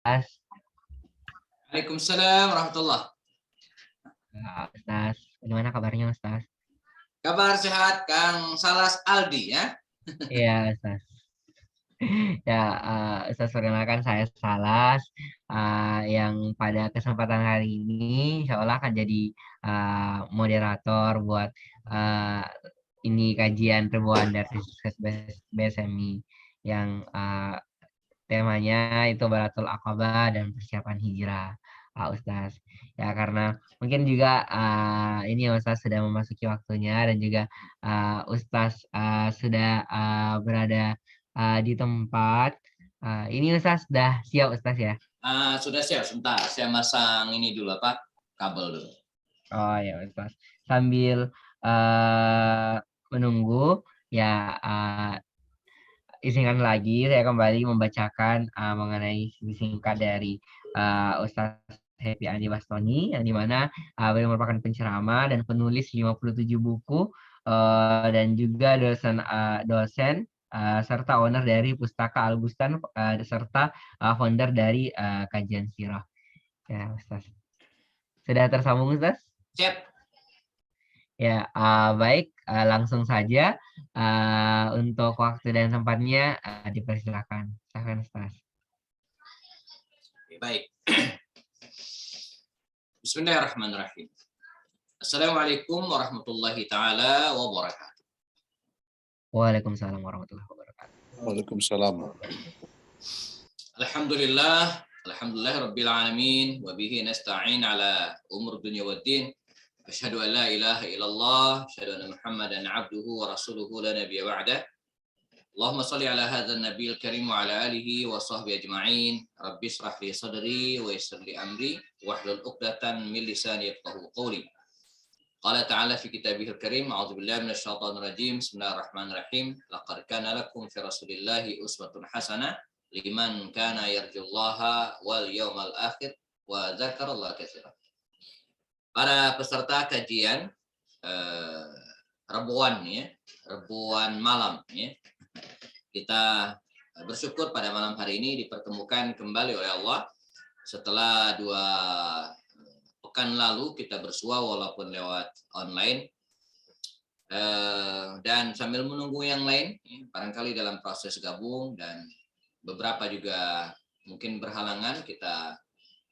Waalaikumsalam warahmatullah. Ustaz. Gimana kabarnya Ustaz? Kabar sehat Kang Salas Aldi ya? Iya Ustaz. Ya, Ustaz perkenalkan saya Salas, yang pada kesempatan hari ini insya Allah akan jadi moderator buat uh, ini kajian terbuan dari BSMI yang temanya itu Baratul Aqabah dan persiapan hijrah, Ustaz. Ya karena mungkin juga ini ya Ustaz sudah memasuki waktunya dan juga Ustaz sudah berada di tempat. Ini Ustaz sudah siap Ustaz ya? Sudah siap, sebentar. Saya masang ini dulu apa? Kabel dulu. Oh ya Ustaz. Sambil menunggu ya, izinkan lagi saya kembali membacakan mengenai singkat dari Ustadz Happy Andi Bastoni, yang dimana beliau merupakan penceramah dan penulis 57 buku, dan juga dosen serta owner dari Pustaka Al Bustan, serta founder dari Kajian Sirah. Ya, Ustaz. Sudah tersambung, Ustaz? Siap. Ya, baik, langsung saja untuk waktu dan tempatnya dipersilakan. Silakan, Ustaz. Baik. Bismillahirrahmanirrahim. Assalamualaikum warahmatullahi taala wabarakatuh. Waalaikumsalam warahmatullahi wabarakatuh. Waalaikumsalam. Alhamdulillah, alhamdulillah rabbil alamin wa bihi nasta'in ala umur dunya waddin. Asyhadu an la ilaha illallah, asyhadu anna Muhammadan abduhu wa rasuluhu la nabiyya ba'dah. Allahumma shalli ala hadzal nabiyil karim wa ala alihi wa sahbihi ajma'in. Rabbi shrah li sadri wa yassir li amri wahlul 'uqdatam min lisani yafqahu qawli. Qala ta'ala fi kitabihil karim, a'udzu billahi minasyaitonir rajim. Bismillahirrahmanirrahim. Laqad kana lakum fi rasulillahi uswatun hasanah liman kana yarjullaha wal yawmal akhir wa dzakarallaha katsiran. Para peserta kajian Rebuan ya, Rebuan malam ya. Kita bersyukur pada malam hari ini dipertemukan kembali oleh Allah setelah 2 pekan lalu kita bersua walaupun lewat online, dan sambil menunggu yang lain barangkali dalam proses gabung dan beberapa juga mungkin berhalangan, kita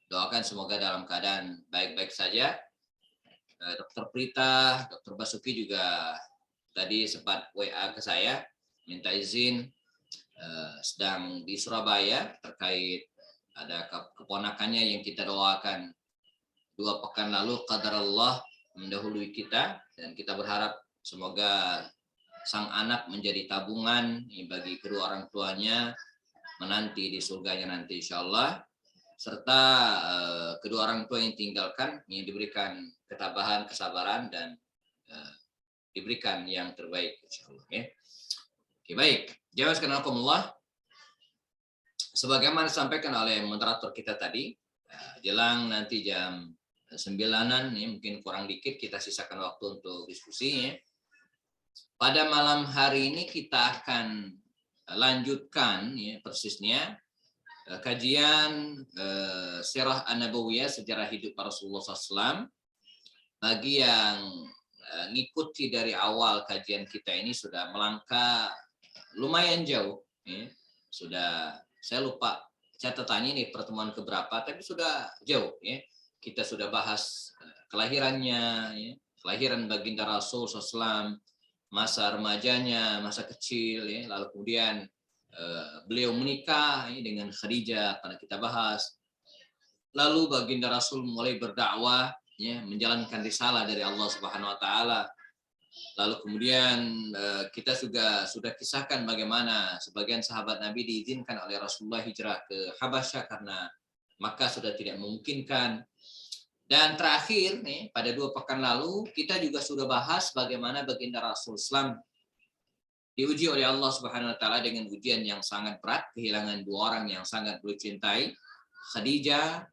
doakan semoga dalam keadaan baik-baik saja. Dr. Prita, Dr. Basuki juga tadi sempat WA ke saya minta izin, sedang di Surabaya terkait ada keponakannya yang kita doakan 2 pekan lalu, qadarullah mendahului kita, dan kita berharap semoga sang anak menjadi tabungan bagi kedua orang tuanya menanti di surganya nanti insyaallah, serta kedua orang tua yang tinggalkan yang diberikan ketabahan, kesabaran, dan diberikan yang terbaik insyaallah ya. Oke, baik. Jawab sekalian, sebagaimana disampaikan oleh moderator kita tadi, jelang nanti jam 9-an ya, mungkin kurang dikit kita sisakan waktu untuk diskusi ya. Pada malam hari ini kita akan lanjutkan ya, persisnya kajian Sirah An-Nabawiyah, sejarah hidup Rasulullah SAW. Bagi yang ngikuti dari awal kajian kita ini sudah melangkah lumayan jauh ya. Sudah, saya lupa catatannya ini pertemuan keberapa, tapi sudah jauh ya. Kita sudah bahas kelahirannya ya, kelahiran baginda Rasul SAW, masa remajanya, masa kecil ya, lalu kemudian beliau menikah ya, dengan Khadijah karena kita bahas. Lalu baginda Rasul mulai berdakwah ya, menjalankan risalah dari Allah Subhanahu wa taala. Lalu kemudian kita juga sudah kisahkan bagaimana sebagian sahabat Nabi diizinkan oleh Rasulullah hijrah ke Habasyah karena Makkah sudah tidak memungkinkan. Dan terakhir nih, pada 2 pekan lalu kita juga sudah bahas bagaimana baginda Rasul Islam diuji oleh Allah Subhanahu wa taala dengan ujian yang sangat berat, kehilangan 2 orang yang sangat beliau cintai, Khadijah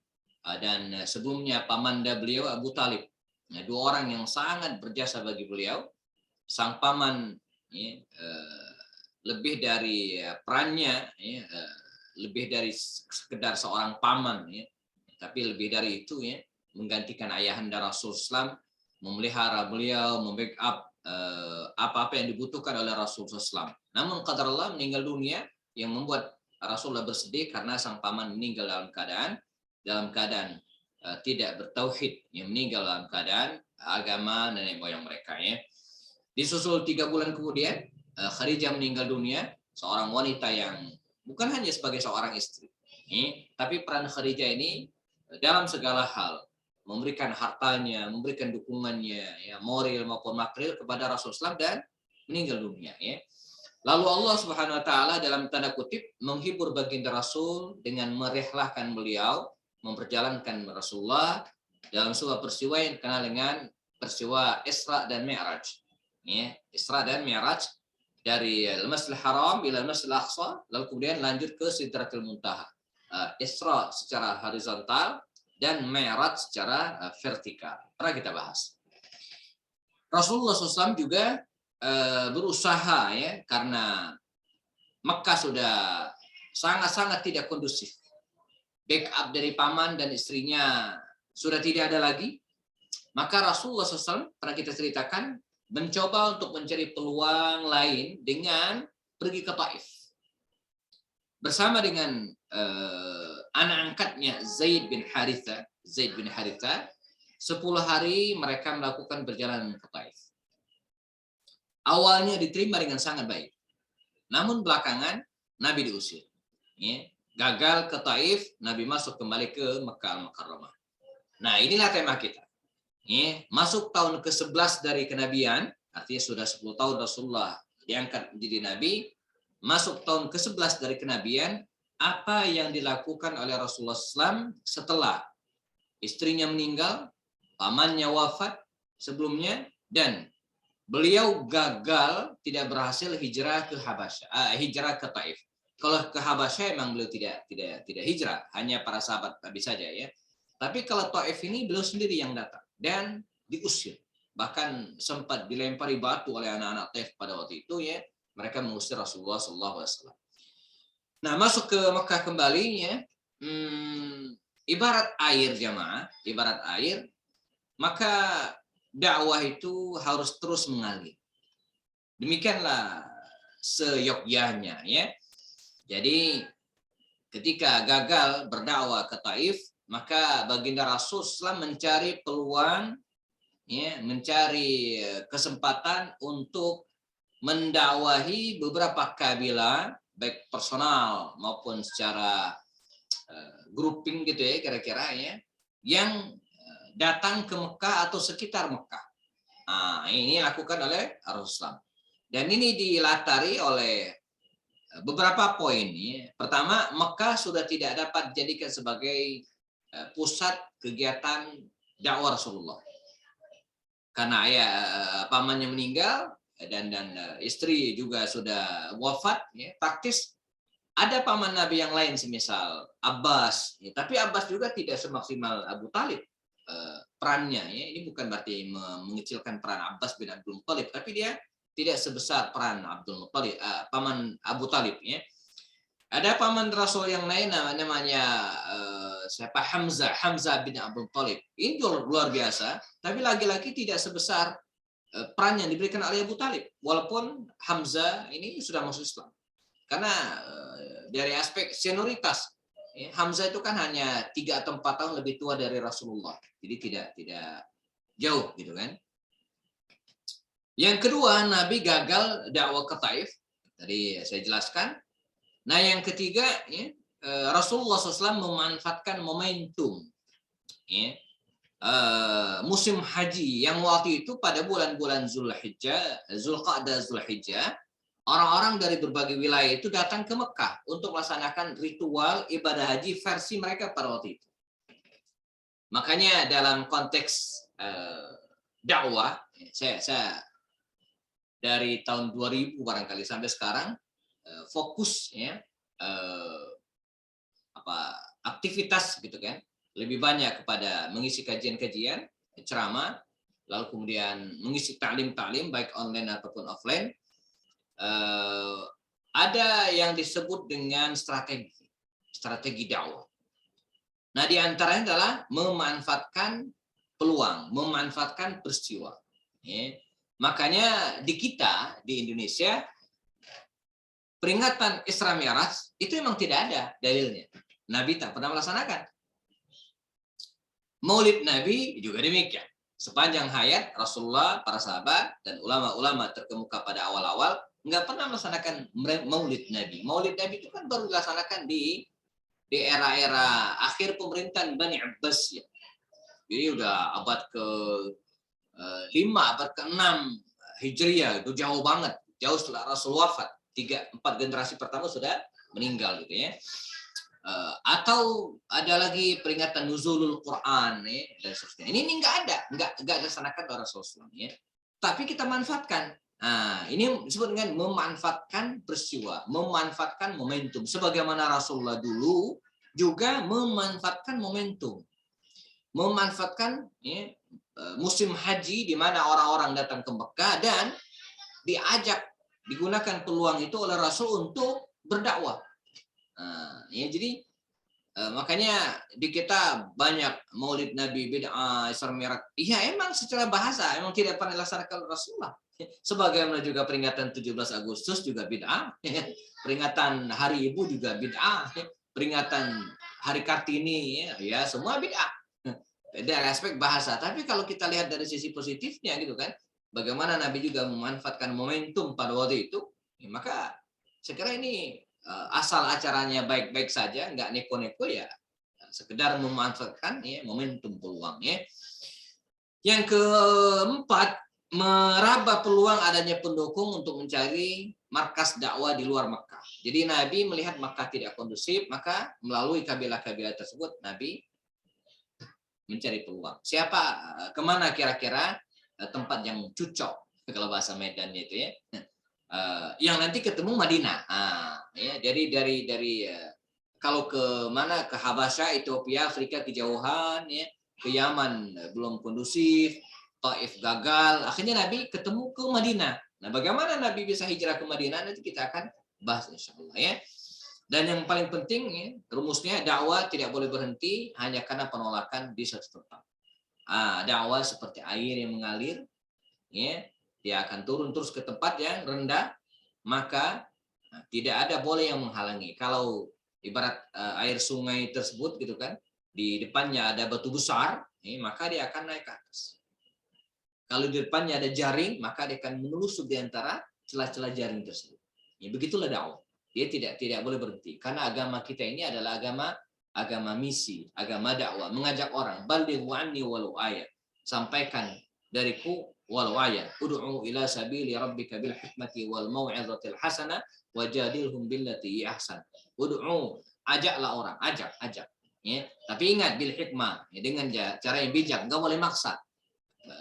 dan sebelumnya pamanda beliau Abu Talib. Nah, 2 orang yang sangat berjasa bagi beliau. Sang paman ya, lebih dari perannya ya, lebih dari sekedar seorang paman ya, tapi lebih dari itu ya, menggantikan ayahanda Rasulullah SAW, memelihara beliau, membackup apa-apa yang dibutuhkan oleh Rasulullah SAW. Namun qadar Allah meninggal dunia yang membuat Rasulullah bersedih karena sang paman meninggal dalam keadaan tidak bertauhid, yang meninggal dalam keadaan agama nenek moyang mereka ya. Disusul 3 bulan kemudian Khadijah meninggal dunia, seorang wanita yang bukan hanya sebagai seorang istri, tapi peran Khadijah ini dalam segala hal, memberikan hartanya, memberikan dukungannya, ya, moral maupun material kepada Rasulullah SAW dan meninggal dunia. Ya. Lalu Allah Subhanahu Wa Taala dalam tanda kutip menghibur baginda Rasul dengan merihlahkan beliau, memperjalankan Rasulullah dalam sebuah peristiwa yang dikenal dengan peristiwa Isra dan Mi'raj. Ya, Isra dan Mi'raj dari Al-Masjidil Haram ila Al-Masjidil Aqsa, lalu kemudian lanjut ke Sidratul Muntaha. Isra secara horizontal dan Mi'raj secara vertikal. Pernah kita bahas. Rasulullah SAW juga berusaha ya, karena Mekah sudah sangat-sangat tidak kondusif. Backup dari paman dan istrinya sudah tidak ada lagi. Maka Rasulullah SAW pernah kita ceritakan mencoba untuk mencari peluang lain dengan pergi ke Taif. Bersama dengan anak angkatnya Zaid bin Haritha, 10 hari mereka melakukan perjalanan ke Taif. Awalnya diterima dengan sangat baik. Namun belakangan Nabi diusir. Ya, gagal ke Taif, Nabi masuk kembali ke Mekah Al-Mukarramah. Nah, inilah tema kita. Ya, masuk tahun ke-11 dari kenabian, artinya sudah 10 tahun Rasulullah diangkat menjadi Nabi. Masuk tahun ke-11 dari kenabian, apa yang dilakukan oleh Rasulullah SAW setelah istrinya meninggal, pamannya wafat sebelumnya, dan beliau gagal, tidak berhasil hijrah ke hijrah ke Taif. Kalau ke Habasyah memang beliau tidak hijrah, hanya para sahabat Nabi saja ya. Tapi kalau Taif ini beliau sendiri yang datang dan diusir. Bahkan sempat dilempari batu oleh anak-anak Taif pada waktu itu ya. Mereka mengusir Rasulullah SAW. Nah, masuk ke Mekah kembali ya. Ibarat air jamaah, ibarat air, maka dakwah itu harus terus mengalir. Demikianlah seyogyanya ya. Jadi ketika gagal berdakwah ke Taif, maka baginda Rasulullah mencari peluang ya, mencari kesempatan untuk mendakwahi beberapa kabilah baik personal maupun secara grouping gitu ya kira-kira ya, yang datang ke Mekah atau sekitar Mekah. Nah, ini dilakukan oleh Rasulullah. Dan ini dilatari oleh beberapa poin. Ya. Pertama, Mekah sudah tidak dapat dijadikan sebagai pusat kegiatan dakwah Rasulullah. Karena pamannya meninggal dan istri juga sudah wafat, ya, praktis ada paman Nabi yang lain semisal Abbas, ya, tapi Abbas juga tidak semaksimal Abu Talib perannya. Ya. Ini bukan berarti mengecilkan peran Abbas bin Abdul Muttalib, tapi dia tidak sebesar peran Abdul Muttalib, paman Abu Talib. Ya. Ada paman Rasul yang lain namanya siapa Hamzah bin Abdul Muttalib. Ini luar biasa, tapi lagi-lagi tidak sebesar peran yang diberikan oleh Abu Talib. Walaupun Hamzah ini sudah masuk Islam. Karena dari aspek senioritas, Hamzah itu kan hanya 3 atau 4 tahun lebih tua dari Rasulullah. Jadi tidak jauh gitu kan. Yang kedua, Nabi gagal dakwah ke Taif. Tadi saya jelaskan. Nah, yang ketiga, ya, Rasulullah SAW memanfaatkan momentum ya, musim haji yang waktu itu pada bulan-bulan Zulqa'dah, Zulhijjah, orang-orang dari berbagai wilayah itu datang ke Mekah untuk melaksanakan ritual ibadah haji versi mereka pada waktu itu. Makanya dalam konteks dakwah, saya dari tahun 2000 barangkali sampai sekarang fokus ya aktivitas gitu kan, lebih banyak kepada mengisi kajian-kajian, ceramah, lalu kemudian mengisi taklim baik online ataupun offline. Ada yang disebut dengan strategi. strategi dakwah. Nah, di antaranya adalah memanfaatkan peluang, memanfaatkan peristiwa. Ya. Makanya di kita, di Indonesia, peringatan Isra Mi'raj itu memang tidak ada dalilnya. Nabi tak pernah melaksanakan. Maulid Nabi juga demikian. Sepanjang hayat Rasulullah, para sahabat, dan ulama-ulama terkemuka pada awal-awal, nggak pernah melaksanakan Maulid Nabi. Maulid Nabi itu kan baru dilaksanakan di era-era akhir pemerintahan Bani Abbas. Ya. Jadi udah abad ke-5, abad ke-6 Hijriah, itu jauh banget. Jauh setelah Rasul wafat. 3-4 generasi pertama sudah meninggal gitu ya. Atau ada lagi peringatan nuzulul Quran ya, dan seterusnya. Ini nggak ada, nggak dilaksanakan oleh Rasulullah ya. Tapi kita manfaatkan. Nah, ini disebut dengan memanfaatkan peristiwa, memanfaatkan momentum. Sebagaimana Rasulullah dulu juga memanfaatkan momentum, memanfaatkan ya, musim haji di mana orang-orang datang ke Mekah dan diajak, digunakan peluang itu oleh Rasul untuk berdakwah. Nah, ya jadi makanya di kita banyak Maulid Nabi, bid'ah, Isra Mi'raj. Iya, emang secara bahasa emang tidak pernah dilaksanakan Rasulullah. Sebagaimana juga peringatan 17 Agustus juga bid'ah, peringatan Hari Ibu juga bid'ah, peringatan Hari Kartini ya semua bid'ah. Dari aspek bahasa. Tapi kalau kita lihat dari sisi positifnya gitu kan, bagaimana Nabi juga memanfaatkan momentum pada waktu itu, ya, maka saya kira ini asal acaranya baik-baik saja, nggak neko-neko ya, sekedar memanfaatkan ya momentum peluang ya. Yang keempat, meraba peluang adanya pendukung untuk mencari markas dakwah di luar Mekah. Jadi Nabi melihat Mekah tidak kondusif, maka melalui kabilah-kabilah tersebut Nabi mencari peluang. Siapa, kemana kira-kira tempat yang cocok kalau bahasa Medannya itu ya, yang nanti ketemu Madinah. Ya, dari kalau ke mana, ke Habasya, Ethiopia, Afrika kejauhan, ya, ke Yaman belum kondusif, Taif gagal, akhirnya Nabi ketemu ke Madinah. Nah, bagaimana Nabi bisa hijrah ke Madinah nanti kita akan bahas insyaallah ya. Dan yang paling penting ya, rumusnya dakwah tidak boleh berhenti hanya karena penolakan di satu tempat. Dakwah seperti air yang mengalir, ya, dia akan turun terus ke tempat yang rendah, maka tidak ada boleh yang menghalangi. Kalau ibarat air sungai tersebut gitu kan, di depannya ada batu besar, maka dia akan naik ke atas. Kalau di depannya ada jaring, maka dia akan menelusur di antara celah-celah jaring tersebut. Ya, begitulah dakwah. Dia tidak boleh berhenti karena agama kita ini adalah agama misi, agama dakwah, mengajak orang, balighu anni walau ayat, sampaikan dariku walau ayat, ud'u ila sabili rabbika bil hikmati wal mau'izatil hasanah wajadilhum billati ahsan. Ud'u, ajaklah orang, ajak ya. Tapi ingat bil hikmah, ya, dengan cara yang bijak, enggak boleh maksa.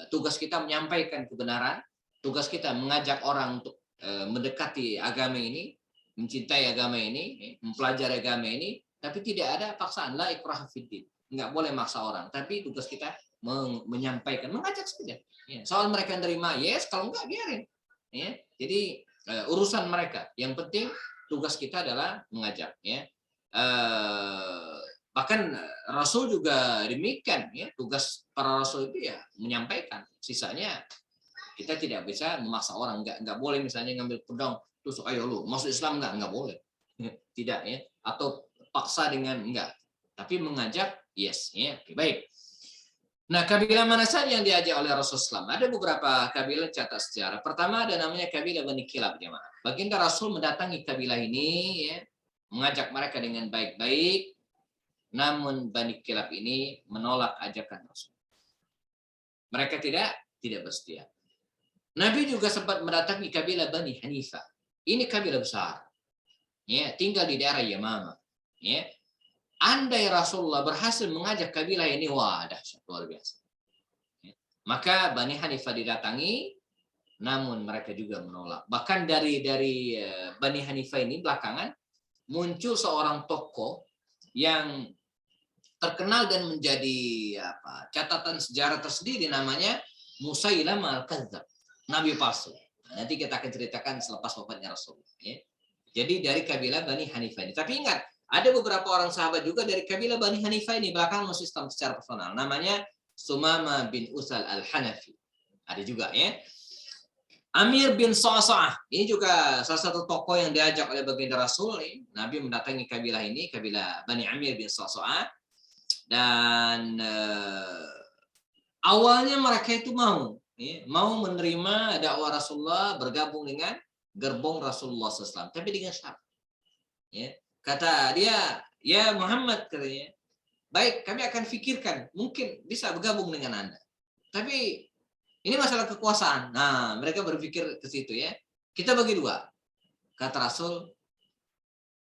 Tugas kita menyampaikan kebenaran, tugas kita mengajak orang untuk mendekati agama ini, mencintai agama ini, mempelajari agama ini, tapi tidak ada paksaan, la ikraha fiddin. Enggak boleh maksa orang, tapi tugas kita menyampaikan, mengajak saja. Ya, soal mereka nerima, yes, kalau enggak biarin. Ya, jadi urusan mereka. Yang penting tugas kita adalah mengajak. Ya. Bahkan Rasul juga demikian. Ya, tugas para Rasul itu ya menyampaikan. Sisanya kita tidak bisa memaksa orang. Enggak boleh misalnya ngambil pedang, terus ayo lu masuk Islam enggak boleh. Tidak ya. Atau paksa dengan enggak. Tapi mengajak, yes. Ya, okay, baik. Nah, kabilah mana saja yang diajak oleh Rasulullah? Ada beberapa kabilah catat sejarah. Pertama ada namanya kabilah Bani Kilab, jemaah. Baginda Rasul mendatangi kabilah ini, ya, mengajak mereka dengan baik-baik. Namun Bani Kilab ini menolak ajakan Rasul. Mereka tidak bersedia. Nabi juga sempat mendatangi kabilah Bani Hanifah. Ini kabilah besar, ya, tinggal di daerah Yamama. Ya. Andai Rasulullah berhasil mengajak kabilah ini, wah, dahsyat, luar biasa. Maka Bani Hanifah didatangi, namun mereka juga menolak. Bahkan dari Bani Hanifah ini belakangan muncul seorang tokoh yang terkenal dan menjadi catatan sejarah tersendiri, namanya Musailamah al-Kadzdzab, nabi palsu. Nanti kita akan ceritakan selepas wafatnya Rasulullah. Ya. Jadi dari kabilah Bani Hanifah ini. Tapi ingat, Ada beberapa orang sahabat juga dari kabilah Bani Hanifah ini belakangan masuk Islam secara personal. Namanya Sumama bin Usal al-Hanafi. Ada juga ya. Amir bin Sa'sa'ah, ini juga salah satu tokoh yang diajak oleh baginda Rasul. Nabi mendatangi kabilah ini, kabilah Bani Amir bin Sa'sa'ah. Dan awalnya mereka itu mau menerima dakwah Rasulullah, bergabung dengan gerbong Rasulullah SAW. Tapi dengan syarat. Ya. Kata dia, ya Muhammad, katanya, baik, kami akan pikirkan, mungkin bisa bergabung dengan Anda. Tapi ini masalah kekuasaan. Nah, mereka berpikir ke situ ya. Kita bagi dua. Kata Rasul,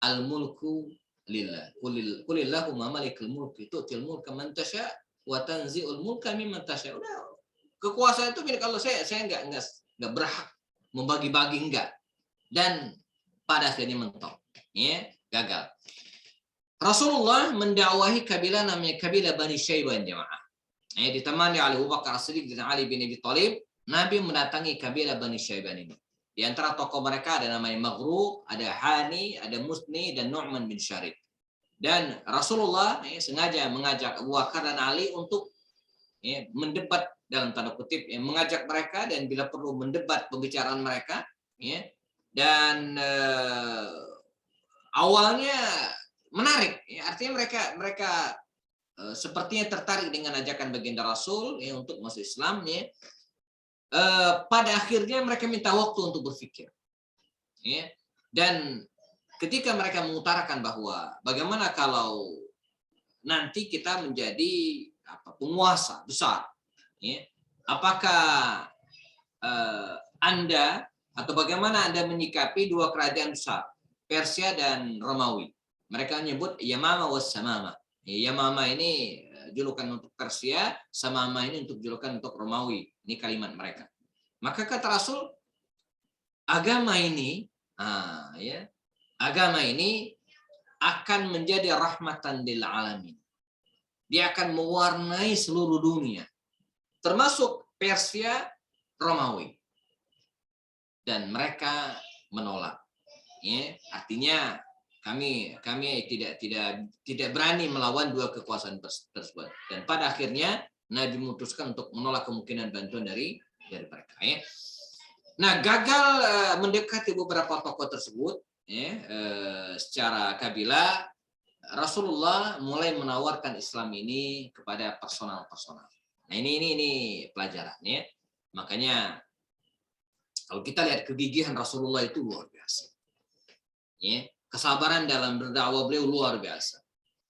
al-mulku lillah. Qulillahumma malikul mulki tu'til mulka man tasya wa tanzi'ul mulka mimman tasya. Udah. Kekuasaan itu milik Allah. Saya enggak berhak membagi-bagi, enggak. Dan pada akhirnya mentok. Ya, gagal. Rasulullah mendakwahi kabilah namanya kabilah Bani Syaiban jemaah. Ditemani oleh Abu Bakar As-Siddiq dan Ali bin Abi Thalib, Nabi mendatangi kabilah Bani Syaiban ini. Di antara tokoh mereka ada namanya Maghruk, ada Hani, ada Musni, dan Nu'man bin Syarif. Dan Rasulullah sengaja mengajak Abu Bakar dan Ali untuk mendebat dalam tanda kutip, mengajak mereka dan bila perlu mendebat pembicaraan mereka. Dan awalnya menarik, artinya mereka sepertinya tertarik dengan ajakan baginda Rasul untuk masuk Islam. Pada akhirnya mereka minta waktu untuk berpikir. Dan ketika mereka mengutarakan bahwa bagaimana kalau nanti kita menjadi penguasa besar, apakah Anda atau bagaimana Anda menyikapi dua kerajaan besar, Persia dan Romawi? Mereka menyebut Yamama was Samama. Yamama ini julukan untuk Persia, Samama ini untuk julukan untuk Romawi. Ini kalimat mereka. Maka kata Rasul, agama ini akan menjadi rahmatan lil alamin. Dia akan mewarnai seluruh dunia, termasuk Persia, Romawi. Dan mereka menolak. Artinya kami tidak berani melawan dua kekuasaan tersebut. Dan pada akhirnya Nabi memutuskan untuk menolak kemungkinan bantuan dari mereka. Nah, gagal mendekati beberapa tokoh tersebut secara kabilah, Rasulullah mulai menawarkan Islam ini kepada personal-personal. Nah, ini pelajaran ya. Makanya kalau kita lihat kegigihan Rasulullah itu luar biasa. Kesabaran dalam berdakwah beliau luar biasa.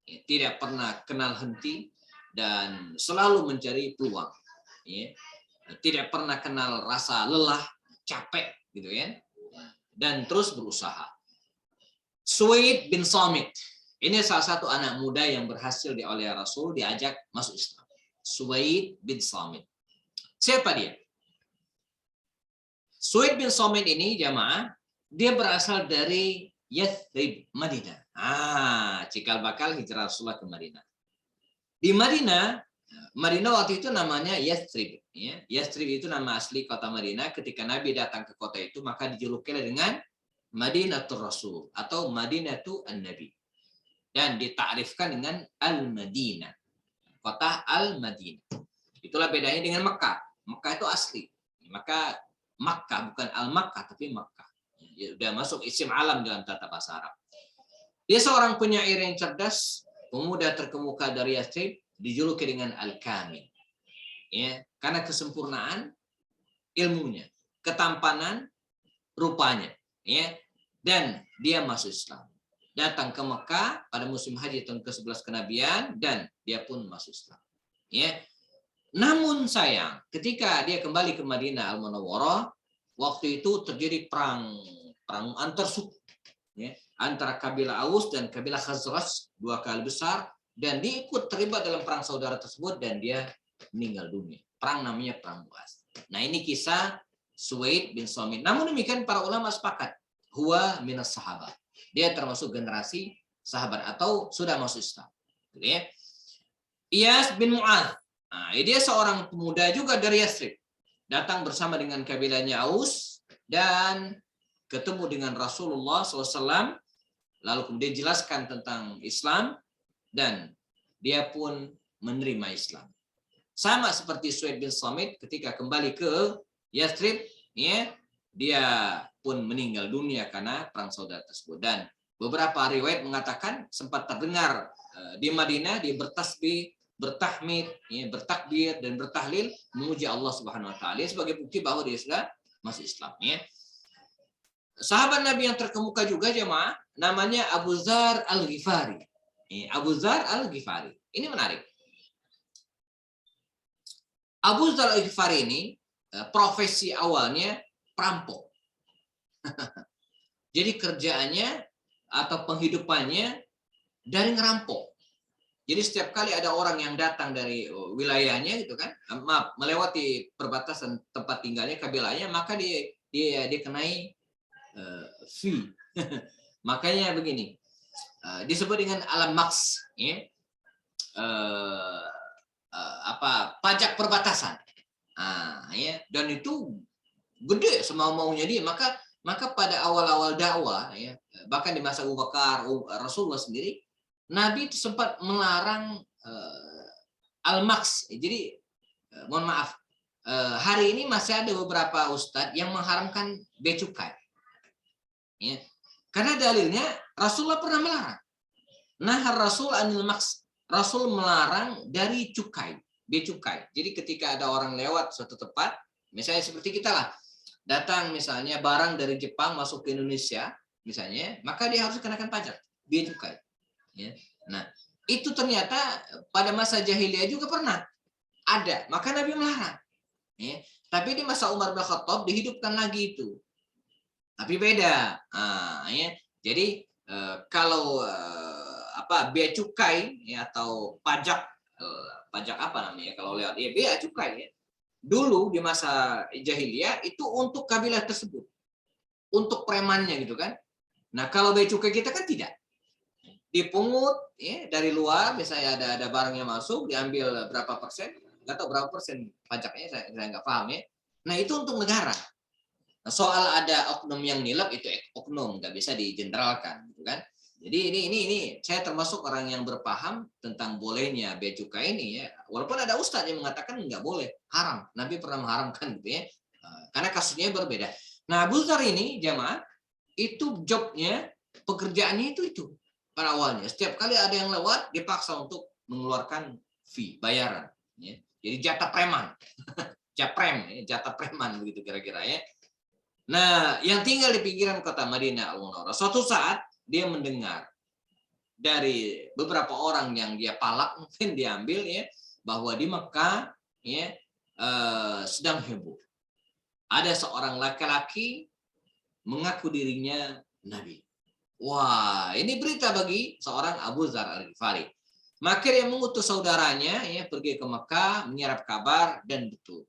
Tidak pernah kenal henti dan selalu mencari peluang. Tidak pernah kenal rasa lelah, capek gitu ya. Dan terus berusaha. Suwaid bin Samit. Ini salah satu anak muda yang berhasil oleh Rasul diajak masuk Islam. Suwaid bin Samit. Siapa dia? Suwaid bin Samit ini jamaah, dia berasal dari Yathrib, Madinah. Cikal bakal hijrah Rasulullah ke Madinah. Di Madinah waktu itu namanya Yathrib. Yathrib itu nama asli kota Madinah. Ketika Nabi datang ke kota itu, maka dijuluki dengan Madinatul Rasul atau Madinatul An-Nabi. Dan ditakrifkan dengan Al-Madinah. Kota Al-Madinah. Itulah bedanya dengan Mekah. Mekah itu asli. Maka Makkah bukan Al-Makkah tapi Makkah. Sudah masuk isim alam dalam tata bahasa Arab. Dia seorang penyair yang cerdas, pemuda terkemuka dari Yathrib, dijuluki dengan Al-Kamil. Karena kesempurnaan ilmunya, ketampanan rupanya. Dan dia masuk Islam. Datang ke Mekah pada musim haji tahun ke-11 kenabian dan dia pun masuk Islam. Namun sayang, ketika dia kembali ke Madinah Al-Munawwarah, waktu itu terjadi perang antar suku, antara kabilah Aus dan kabilah Khazraj, dua kabilah besar, dan dia ikut terlibat dalam perang saudara tersebut dan dia meninggal dunia. Perang namanya Perang Buas. Nah, ini kisah Suwaid bin Samit. Namun demikian para ulama sepakat, huwa minas sahabat. Dia termasuk generasi sahabat atau sudah masuk Islam. Iyas bin Mu'adz. Dia seorang pemuda juga dari Yathrib. Datang bersama dengan kabilahnya Aus dan ketemu dengan Rasulullah SAW lalu kemudian jelaskan tentang Islam, dan dia pun menerima Islam. Sama seperti Suhaib bin Samit ketika kembali ke Yathrib, ya, dia pun meninggal dunia karena perang saudara tersebut. Dan beberapa riwayat mengatakan sempat terdengar di Madinah dia bertasbih, bertahmid, ya, bertakbir dan bertahlil memuji Allah Subhanahu wa taala sebagai bukti bahwa dia sudah masuk Islam, ya. Sahabat Nabi yang terkemuka juga jemaah namanya Abu Dzar Al-Ghifari. Abu Dzar Al-Ghifari. Ini menarik. Abu Dzar Al-Ghifari ini profesi awalnya perampok. Jadi kerjaannya atau penghidupannya dari ngerampok. Jadi setiap kali ada orang yang datang dari wilayahnya gitu kan, maaf, melewati perbatasan tempat tinggalnya, kabilahnya, maka dia kenai fee. Makanya begini, disebut dengan al-maks, ya. Pajak perbatasan. Ya, dan itu gede semau-maunya dia. Maka pada awal-awal dakwah, ya, bahkan di masa Abu Bakar, Rasulullah sendiri, Nabi itu sempat melarang al-maks. Jadi mohon maaf, hari ini masih ada beberapa ustadz yang mengharamkan bea cukai. Ya. Karena dalilnya Rasulullah pernah melarang. Nahar Rasul anil maks. Rasul melarang dari cukai, bea cukai. Jadi ketika ada orang lewat suatu tempat, misalnya seperti kita lah, datang misalnya barang dari Jepang masuk ke Indonesia, misalnya, maka dia harus kenakan pajak, bea cukai. Ya. Nah, itu ternyata pada masa jahiliyah juga pernah ada, maka Nabi melarang. Ya. Tapi di masa Umar bin Khattab dihidupkan lagi itu. Tapi beda. Ya. Jadi kalau bea cukai, ya, atau pajak apa namanya kalau lewat, ya, bea cukai, ya. Dulu di masa jahiliyah itu untuk kabilah tersebut, untuk premannya gitu kan. Nah kalau bea cukai kita kan tidak, dipungut, ya, dari luar, misalnya ada barang yang masuk diambil berapa persen, nggak tahu berapa persen pajaknya, saya nggak paham, ya. Nah itu untuk negara. Nah, soal ada oknum yang nilap, itu oknum, nggak bisa digeneralkan, gitu kan. Jadi ini saya termasuk orang yang berpaham tentang bolehnya bea cukai ini, ya. Walaupun ada ustadz yang mengatakan nggak boleh, haram. Nabi pernah mengharamkan, gitu, ya. Karena kasusnya berbeda. Nah, Abu Dzar ini jamaah itu jobnya, pekerjaannya itu pada awalnya. Setiap kali ada yang lewat dipaksa untuk mengeluarkan fee, bayaran, ya. Jadi jatah preman, japrem, ya, jatah preman begitu kira-kira, ya. Nah, yang tinggal di pinggiran kota Madinah Al-Munawwarah, suatu saat dia mendengar dari beberapa orang yang dia palak, mungkin diambil, ya, bahwa di Mekah, ya, sedang heboh. Ada seorang laki-laki mengaku dirinya Nabi. Wah, ini berita bagi seorang Abu Dzar Al-Ghifari. Maka dia mengutus saudaranya, ya, pergi ke Mekah menyerap kabar, dan betul.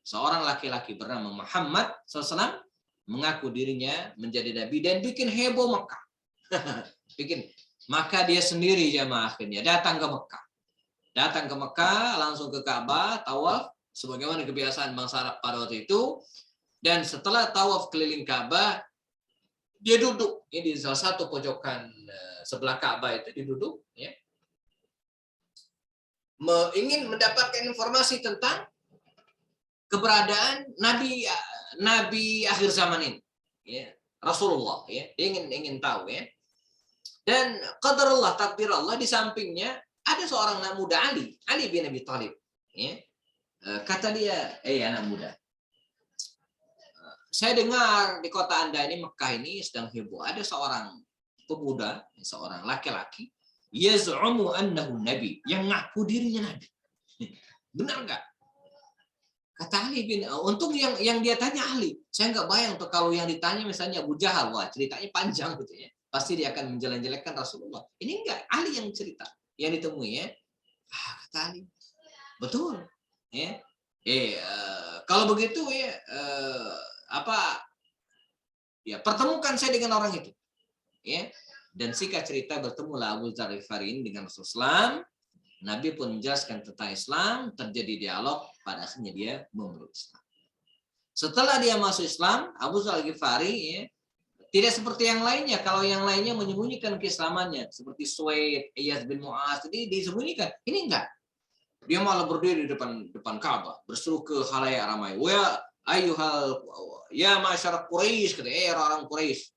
Seorang laki-laki bernama Muhammad SAW mengaku dirinya menjadi Nabi dan bikin heboh Mekah. Maka dia sendiri jamaah akhirnya datang ke Mekah. Datang ke Mekah, langsung ke Ka'bah, tawaf, sebagaimana kebiasaan bangsa Arab pada waktu itu. Dan setelah tawaf keliling Ka'bah, dia duduk, ini di salah satu pojokan sebelah Ka'bah itu diduduk, ya. Ingin mendapatkan informasi tentang keberadaan Nabi akhir zaman ini, ya, Rasulullah, ya. Dia ingin tahu, ya. Dan qadarullah, takdir Allah, di sampingnya ada seorang anak muda, Ali bin Abi Thalib, ya. Kata dia, anak muda, saya dengar di kota Anda ini, Mekah ini, sedang heboh. Ada seorang pemuda, seorang laki-laki, yaz'umu annahu nabi, yang ngaku dirinya Nabi. Benar nggak? Kata Ali bin, untung yang dia tanya Ali. Saya nggak bayang tuh kalau yang ditanya misalnya Abu Jahal, wah ceritanya panjang gitu, ya. Pasti dia akan menjelek-jelekkan Rasulullah. Ini enggak, Ali yang cerita, yang ditemui, ya. Kata Ali, betul, ya. Kalau begitu, ya, pertemukan saya dengan orang itu, ya. Dan singkat cerita bertemulah Abu Dzar Al-Ghifari ini dengan Rasulullah. Nabi pun menjelaskan tentang Islam, terjadi dialog, pada akhirnya dia memeluk Islam. Setelah dia masuk Islam, Abu Dzar Al-Ghifari, ya, Tidak seperti yang lainnya. Kalau yang lainnya menyembunyikan keislamannya, seperti Suwaid, Iyas bin Mu'az, jadi disembunyikan. Ini enggak. Dia malah berdiri di depan depan Ka'bah, berseru ke khalayak ramai. Wa ayyuhal ya masyarakat Quraisy, kata orang Quraisy.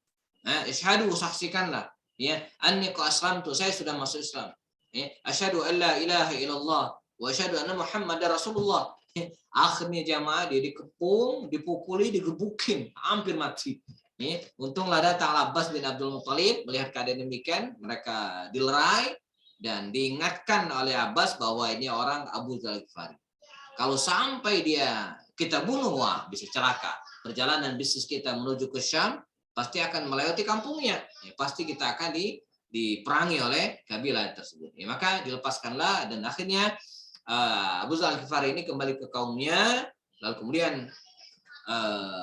Isyhadu, saksikanlah ya, anni qad aslamtu, saya sudah masuk Islam. Ya, asyhadu an la ilaha illallah wa asyhadu anna Muhammadar Rasulullah. Akhirnya jamaah dia dikepung, dipukuli, digebukin, hampir mati. Untunglah datang Abbas bin Abdul Muthalib, melihat keadaan demikian, mereka dilerai dan diingatkan oleh Abbas bahwa ini orang Abu Dzar Al-Ghifari. Kalau sampai dia kita bunuh, wah bisa celaka. Perjalanan bisnis kita menuju ke Syam pasti akan melewati kampungnya. Ya, pasti kita akan diperangi oleh kabilah tersebut. Ya, maka dilepaskanlah dan akhirnya Abu Dzar Al-Ghifari ini kembali ke kaumnya, lalu kemudian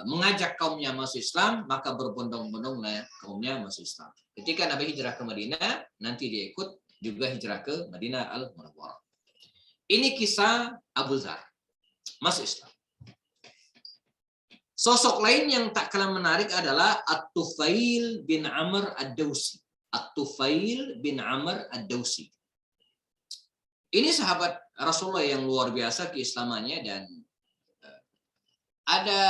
mengajak kaumnya masuk Islam, maka berbondong-bondonglah kaumnya masuk Islam. Ketika Nabi hijrah ke Madinah, nanti dia ikut juga hijrah ke Madinah Al-Munawwarah. Ini kisah Abu Dzar masuk Islam. Sosok lain yang tak kalah menarik adalah At-Tufail bin Amr Ad-Dawsi. At-Tufail bin Amr Ad-Dawsi. Ini sahabat Rasulullah yang luar biasa keislamannya dan ada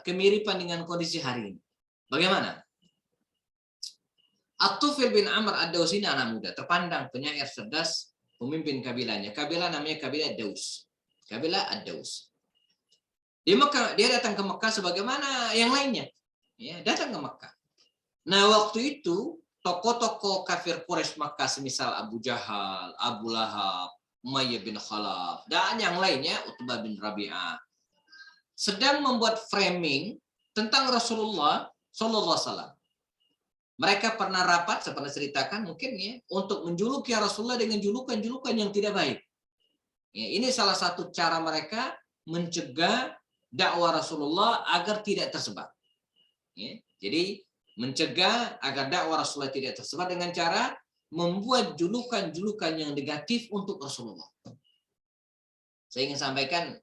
kemiripan dengan kondisi hari ini. Bagaimana? At-Tufail bin Amr Ad-Dawsi ini anak muda, terpandang, penyair, cerdas, pemimpin kabilahnya. Kabilah namanya kabilah Daus. Kabilah Ad-Daus. Dia datang ke Mekah sebagaimana yang lainnya. Ya, datang ke Mekah. Nah, waktu itu tokoh-tokoh kafir Quraisy Mekah semisal Abu Jahal, Abu Lahab, Umayyah bin Khalaf, dan yang lainnya, Utbah bin Rabi'ah, sedang membuat framing tentang Rasulullah Sallallahu Alaihi Wasallam. Mereka pernah rapat, saya pernah ceritakan mungkin ya, untuk menjuluki Rasulullah dengan julukan-julukan yang tidak baik. Ya, ini salah satu cara mereka mencegah dakwah Rasulullah agar tidak tersebar. Ya, jadi mencegah agar dakwah Rasulullah tidak tersebar dengan cara membuat julukan-julukan yang negatif untuk Rasulullah. Saya ingin sampaikan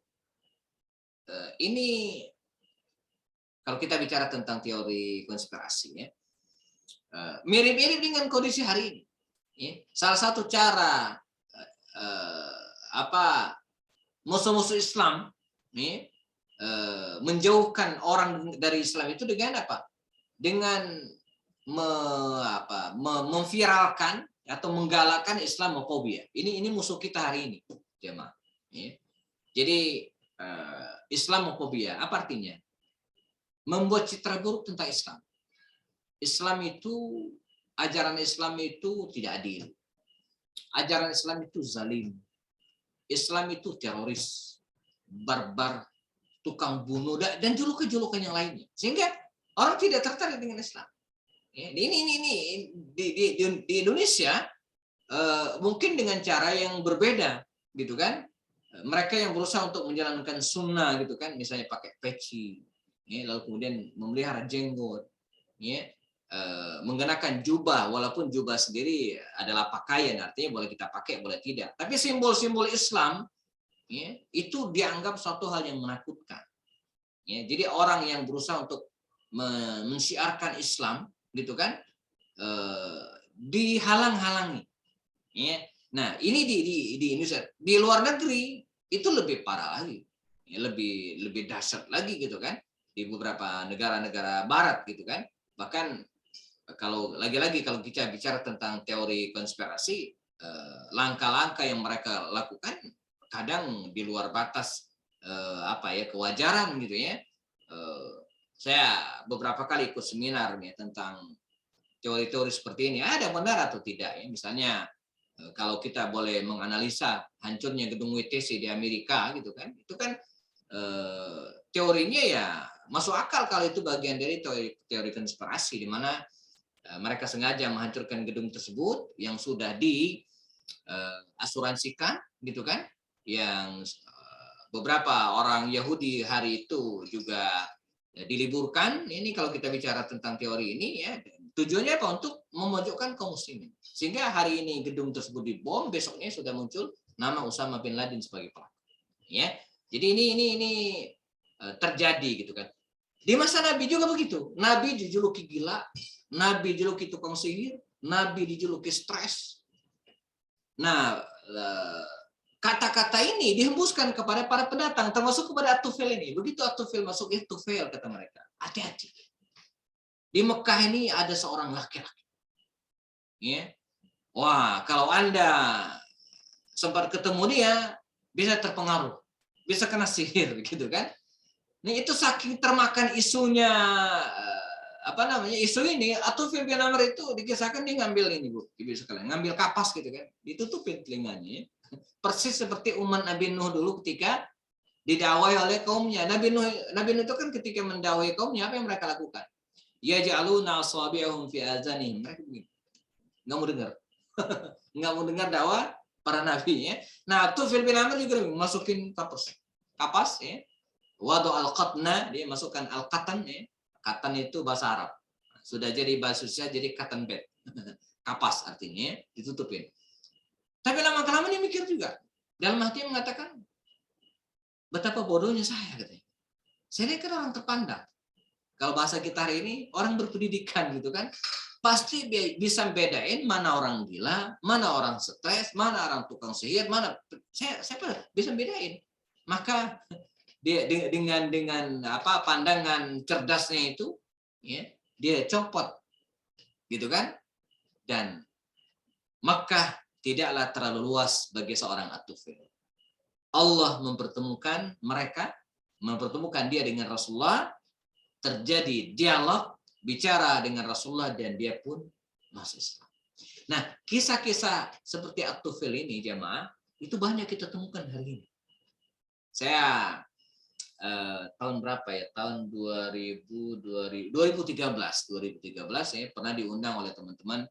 ini kalau kita bicara tentang teori konspirasi ya, mirip-mirip dengan kondisi hari ini. Ya. Salah satu cara musuh-musuh Islam ya, menjauhkan orang dari Islam itu dengan apa? Dengan memviralkan atau menggalakkan Islamofobia. Ini musuh kita hari ini, jemaah. Ya. Jadi Islamofobia apa artinya? Membuat citra buruk tentang Islam. Islam itu, ajaran Islam itu tidak adil. Ajaran Islam itu zalim. Islam itu teroris, barbar, tukang bunuh, dan julukan-julukan yang lainnya. Sehingga orang tidak tertarik dengan Islam. Ya, ini di Indonesia mungkin dengan cara yang berbeda, gitu kan? Mereka yang berusaha untuk menjalankan sunnah, gitu kan? Misalnya pakai peci, ya, lalu kemudian memelihara jenggot, ya, mengenakan jubah, walaupun jubah sendiri adalah pakaian, artinya boleh kita pakai, boleh tidak. Tapi simbol-simbol Islam ya, itu dianggap suatu hal yang menakutkan. Ya, jadi orang yang berusaha untuk mensiarkan Islam, gitu kan, dihalang-halangi. Ya. Nah, ini di Indonesia, di luar negeri itu lebih parah lagi, ya, lebih dahsyat lagi, gitu kan, di beberapa negara-negara Barat, gitu kan. Bahkan kalau lagi-lagi kalau kita bicara tentang teori konspirasi, langkah-langkah yang mereka lakukan kadang di luar batas kewajaran, gitu ya. Saya beberapa kali ikut seminar ya, tentang teori-teori seperti ini, ada benar atau tidak ya. Misalnya kalau kita boleh menganalisa hancurnya gedung WTC di Amerika, gitu kan, itu kan teorinya ya masuk akal kalau itu bagian dari teori konspirasi, di mana mereka sengaja menghancurkan gedung tersebut yang sudah diasuransikan, gitu kan, yang beberapa orang Yahudi hari itu juga diliburkan. Ini kalau kita bicara tentang teori ini ya, tujuannya apa? Untuk memojokkan kaum muslimin. Sehingga hari ini gedung tersebut dibom, besoknya sudah muncul nama Usama bin Laden sebagai pelaku. Ya. Jadi ini terjadi, gitu kan. Di masa Nabi juga begitu. Nabi dijuluki gila, Nabi dijuluki tukang sihir, Nabi dijuluki stres. Nah, kata-kata ini dihembuskan kepada para pendatang, termasuk kepada At-Tufail ini. Begitu At-Tufail masuk, Tufail kata mereka, hati-hati. Di Mekah ini ada seorang laki-laki. Ya. Wah, kalau Anda sempat ketemu dia, bisa terpengaruh, bisa kena sihir, gitu kan? Nih itu saking termakan isunya isu ini, At-Tufail bin Amr itu dikisahkan dia ngambil ini Bu, ibu sekalian, ngambil kapas gitu kan, ditutupin telinganya, persis seperti umat Nabi Nuh dulu ketika didakwai oleh kaumnya. Nabi Nuh itu kan ketika mendakwai kaumnya, apa yang mereka lakukan? Yaj'aluna asabi'ahum fi azanihim, mereka begini, nggak mau dengar, nggak mau dengar dakwah para nabi ya. Nah, At-Tufail bin Amr juga masukin kapas ya. Wadu al-qatna, dia masukkan al-qatan ya. Katan itu bahasa Arab. Sudah jadi bahasa Indonesia jadi cotton bed. Kapas artinya ditutupin. Tapi lama-kelamaan dia mikir juga. Dalam hati mengatakan, betapa bodohnya saya katanya. Saya kan orang terpandang. Kalau bahasa kita hari ini orang berpendidikan gitu kan, pasti bisa bedain mana orang gila, mana orang stres, mana orang tukang sihir, mana saya bisa bedain. Maka dia dengan pandangan cerdasnya itu ya, dia copot gitu kan, dan Makkah tidaklah terlalu luas bagi seorang At-Tufail. Allah mempertemukan dia dengan Rasulullah, terjadi dialog, bicara dengan Rasulullah, dan dia pun masuk Islam. Nah, kisah-kisah seperti At-Tufail ini jamaah itu banyak kita temukan hari ini. Saya tahun berapa ya? Tahun 2013 saya pernah diundang oleh teman-teman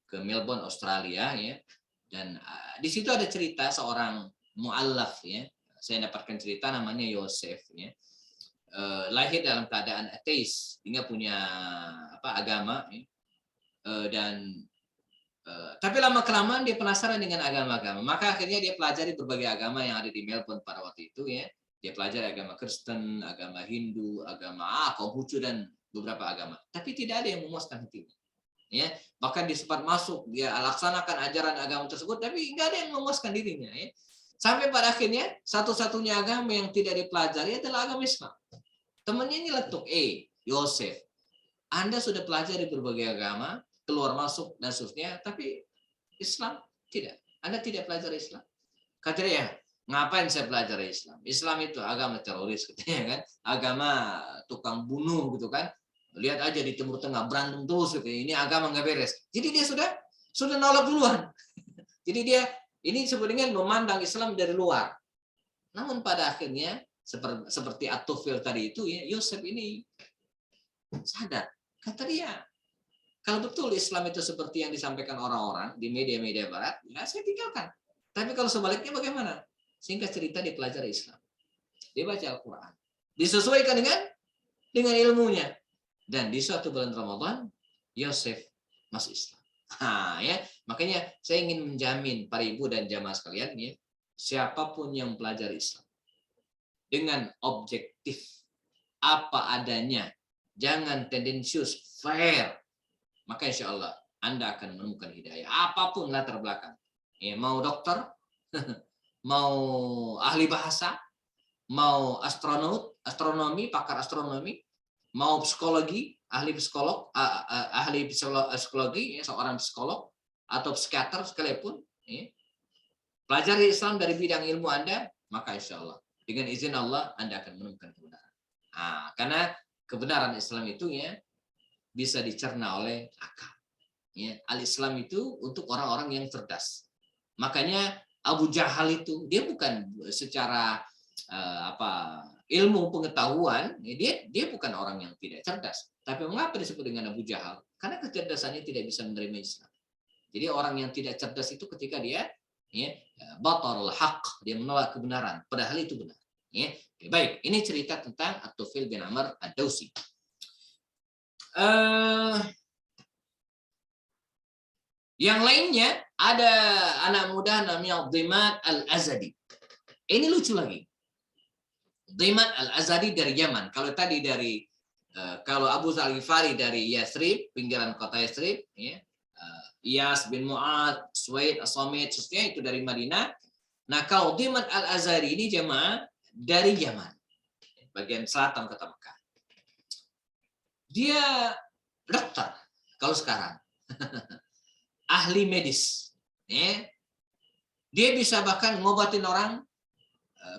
ke Melbourne, Australia ya. Dan di situ ada cerita seorang mu'allaf ya. Saya dapatkan cerita namanya Yosef ya. Lahir dalam keadaan ateis, dia punya agama ya. Tapi lama-kelamaan dia penasaran dengan agama-agama. Maka akhirnya dia pelajari berbagai agama yang ada di Melbourne pada waktu itu ya. Dia pelajari agama Kristen, agama Hindu, agama Konghucu, dan beberapa agama. Tapi tidak ada yang memuaskan hatinya. Ya, bahkan dia sempat masuk, dia laksanakan ajaran agama tersebut, tapi nggak ada yang memuaskan dirinya. Ya. Sampai pada akhirnya satu-satunya agama yang tidak dipelajari adalah agama Islam. Temannya ini letuk, Yosef, Anda sudah pelajari berbagai agama, keluar masuk dan seterusnya, tapi Islam tidak. Anda tidak pelajari Islam. Kata dia, ngapain saya pelajari Islam? Islam itu agama teroris, katanya kan, agama tukang bunuh gitu kan. Lihat aja di Timur Tengah berantem terus, gitu. Ini agama nggak beres. Jadi dia sudah nolak duluan. Jadi dia ini sebenarnya memandang Islam dari luar. Namun pada akhirnya seperti At-Tufail tadi itu ya, Yosef ini sadar. Kata dia, kalau betul Islam itu seperti yang disampaikan orang-orang di media-media barat, ya saya tinggalkan. Tapi kalau sebaliknya bagaimana? Singkat cerita dia pelajari Islam. Dia baca Al-Quran. Disesuaikan dengan ilmunya. Dan di suatu bulan Ramadan, Yosef masuk Islam. Ya, makanya saya ingin menjamin para ibu dan jamaah sekalian ya, siapapun yang pelajari Islam dengan objektif apa adanya, jangan tendensius, fair, maka insya Allah Anda akan menemukan hidayah. Apapun latar belakang, ya, mau dokter, mau ahli bahasa, mau astronomi, pakar astronomi, mau psikologi, ahli psikologi, ya, seorang psikolog atau psikiater sekalipun, ya, pelajari Islam dari bidang ilmu Anda, maka insya Allah dengan izin Allah Anda akan menemukan kebenaran. Karena kebenaran Islam itu ya bisa dicerna oleh akal. Ya, al-Islam itu untuk orang-orang yang cerdas. Makanya Abu Jahal itu dia bukan secara ilmu pengetahuan, dia bukan orang yang tidak cerdas. Tapi mengapa disebut dengan Abu Jahal? Karena kecerdasannya tidak bisa menerima Islam. Jadi orang yang tidak cerdas itu ketika dia batarul haq, dia menolak kebenaran, padahal itu benar. Ya. Baik, ini cerita tentang At-Tufail bin Amr Ad-Dawsi. Yang lainnya ada anak muda namanya Dhimat Al-Azadi. Ini lucu lagi. Dhimat Al-Azadi dari Yaman. Kalau tadi dari Kalau Abu Dzar Al-Ghifari dari Yathrib, pinggiran kota Yathrib, ya, Iyas bin Mu'ad, Suwaid, As-Samit, seterusnya itu dari Madinah. Nah, kalau Dimat Al-Azhari ini jemaah dari Yaman, bagian selatan kota Mekah. Dia dokter kalau sekarang, ahli medis. Ya. Dia bisa bahkan ngobatin orang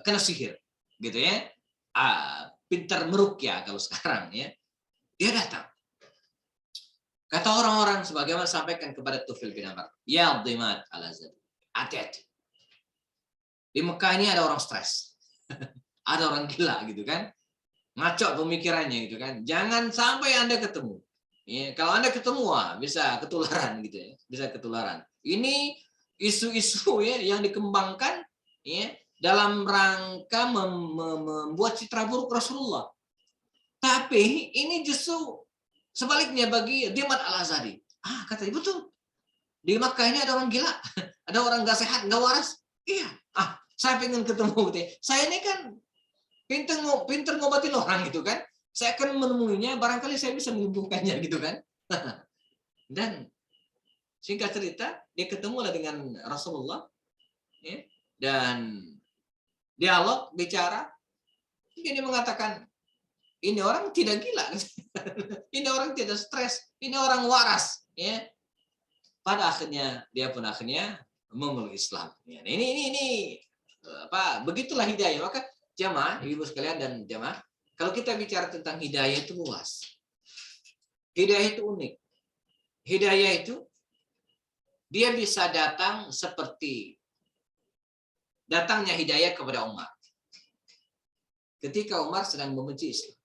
kena sihir, gitu ya. Pintar meruqyah kalau sekarang ya. Dia datang. Kata orang-orang sebagaimana sampaikan kepada Tufil bin Amr, ya Dimat Al-Azhari, hati-hati. Di Mekah ini ada orang stres. Ada orang gila gitu kan. Ngaco pemikirannya gitu kan. Jangan sampai Anda ketemu. Ya, kalau Anda ketemu bisa ketularan gitu ya. Bisa ketularan. Ini isu-isu ya yang dikembangkan ya dalam rangka membuat citra buruk Rasulullah. Tapi ini justru sebaliknya bagi Dimat Al-Azhari. Kata ibu tuh di Makkah ini ada orang gila, ada orang nggak sehat, nggak waras. Iya. Saya pengen ketemu gitu. Saya ini kan pinter ngobatin orang gitu kan. Saya akan menemuinya, barangkali saya bisa menyembuhkannya gitu kan. Dan singkat cerita, dia ketemulah dengan Rasulullah, ya, dan dialog, bicara. Dia mengatakan, ini orang tidak gila, ini orang tidak stres, ini orang waras. Ya. Pada akhirnya dia pun akhirnya memeluk Islam. Ya. Ini begitulah hidayah. Maka jamaah, ibu sekalian dan jamaah, kalau kita bicara tentang hidayah itu luas. Hidayah itu unik. Hidayah itu dia bisa datang seperti datangnya hidayah kepada Umar. Ketika Umar sedang membenci Islam.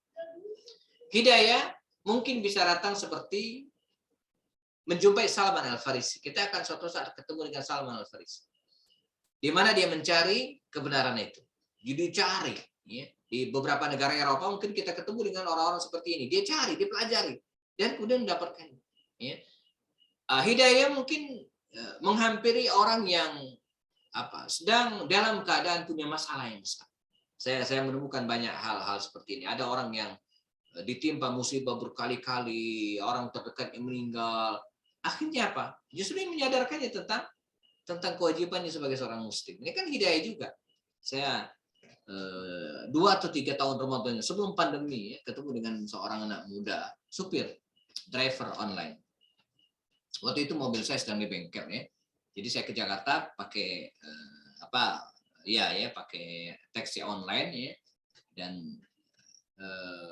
Hidayah mungkin bisa datang seperti menjumpai Salman Al-Farisi. Kita akan suatu saat ketemu dengan Salman Al-Farisi. Di mana dia mencari kebenaran itu. Jadi cari. Ya. Di beberapa negara Eropa mungkin kita ketemu dengan orang-orang seperti ini. Dia cari, dia pelajari. Dan kemudian mendapatkan. Ya. Hidayah mungkin menghampiri orang yang sedang dalam keadaan punya masalah yang besar. Saya menemukan banyak hal-hal seperti ini. Ada orang yang ditimpa musibah berkali-kali, orang terdekat yang meninggal. Akhirnya apa? Justru yang menyadarkannya tentang kewajibannya sebagai seorang muslim. Ini kan hidayah juga. Saya 2 atau 3 tahun Ramadan sebelum pandemi ketemu dengan seorang anak muda, supir, driver online. Waktu itu mobil saya sedang di bengkel ya. Jadi saya ke Jakarta pakai pakai taksi online ya. Dan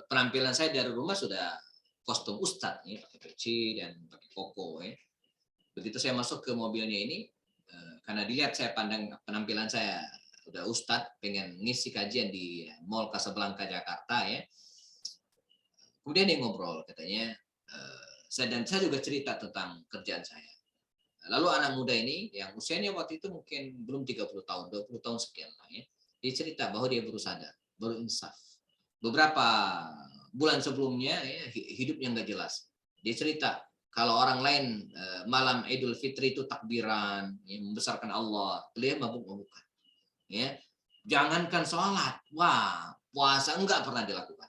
penampilan saya dari rumah sudah kostum ustadz ya, pakai peci dan pakai koko ya. Begitu saya masuk ke mobilnya ini, karena dilihat saya pandang penampilan saya udah ustadz, pengen ngisi kajian di Mall Casablanca Jakarta ya. Kemudian dia ngobrol, katanya saya juga cerita tentang kerjaan saya. Lalu anak muda ini yang usianya waktu itu mungkin belum 30 tahun, 20 tahun sekian lah ya. Dia cerita bahwa dia baru sadar, baru insaf. Beberapa bulan sebelumnya ya, hidupnya nggak jelas. Dia cerita kalau orang lain malam Idul Fitri itu takbiran, ya, membesarkan Allah, beliau mabuk-mabukan. Ya, jangankan sholat, puasa enggak pernah dilakukan.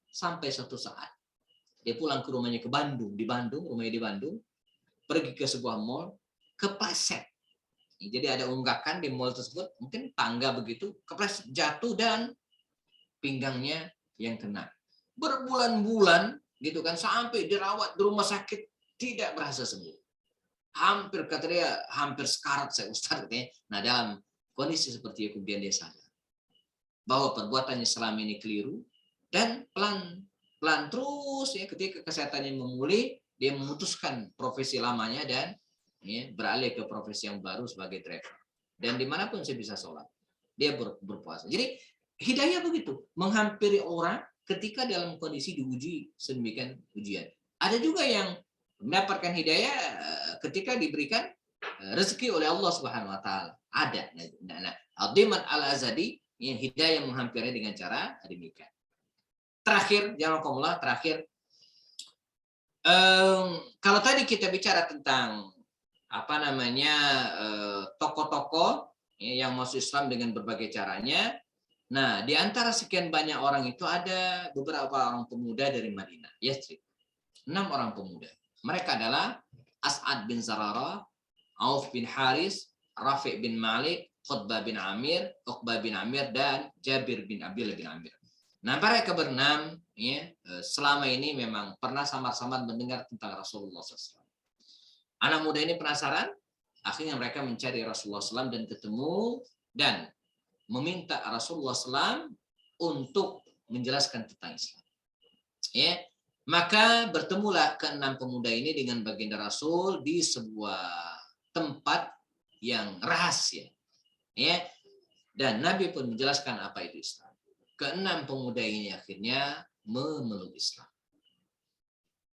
Sampai suatu saat dia pulang ke rumahnya ke Bandung, rumahnya di Bandung, pergi ke sebuah mall, kepleset. Jadi ada unggakan di mall tersebut, mungkin tangga begitu, kepleset, jatuh dan pinggangnya yang kena. Berbulan-bulan gitu kan, sampai dirawat di rumah sakit tidak berhasil sembuh. Hampir kata dia, hampir sekarat saya Ustaz katanya. Nah, dalam kondisi seperti itu kemudian dia sadar bahwa perbuatannya selama ini keliru dan pelan terus ya, ketika kesehatannya memulih, dia memutuskan profesi lamanya dan ya, beralih ke profesi yang baru sebagai driver. Dan dimanapun saya bisa sholat, dia berpuasa. Jadi hidayah begitu, menghampiri orang ketika dalam kondisi diuji sedemikian ujian. Ada juga yang mendapatkan hidayah ketika diberikan rezeki oleh Allah Subhanahu Wa Taala. Ada. Nah, Dimat Al-Azhari yang hidayah menghampiri dengan cara demikian. Terakhir, kalau tadi kita bicara tentang tokoh-tokoh yang masuk Islam dengan berbagai caranya. Nah, di antara sekian banyak orang itu ada beberapa orang pemuda dari Madinah, Yathrib. 6 orang pemuda. Mereka adalah As'ad bin Zarara, Auf bin Haris, Rafi' bin Malik, Khutbah bin Amir, Uqbah bin Amir, dan Jabir bin Abdullah bin Amir. Nah, mereka berenam ya, selama ini memang pernah samar-samar mendengar tentang Rasulullah SAW. Anak muda ini penasaran, akhirnya mereka mencari Rasulullah SAW dan ketemu, dan meminta Rasulullah SAW untuk menjelaskan tentang Islam. Ya, maka bertemulah keenam pemuda ini dengan baginda Rasul di sebuah tempat yang rahasia. Ya, dan Nabi pun menjelaskan apa itu Islam. Keenam pemuda ini akhirnya memeluk Islam.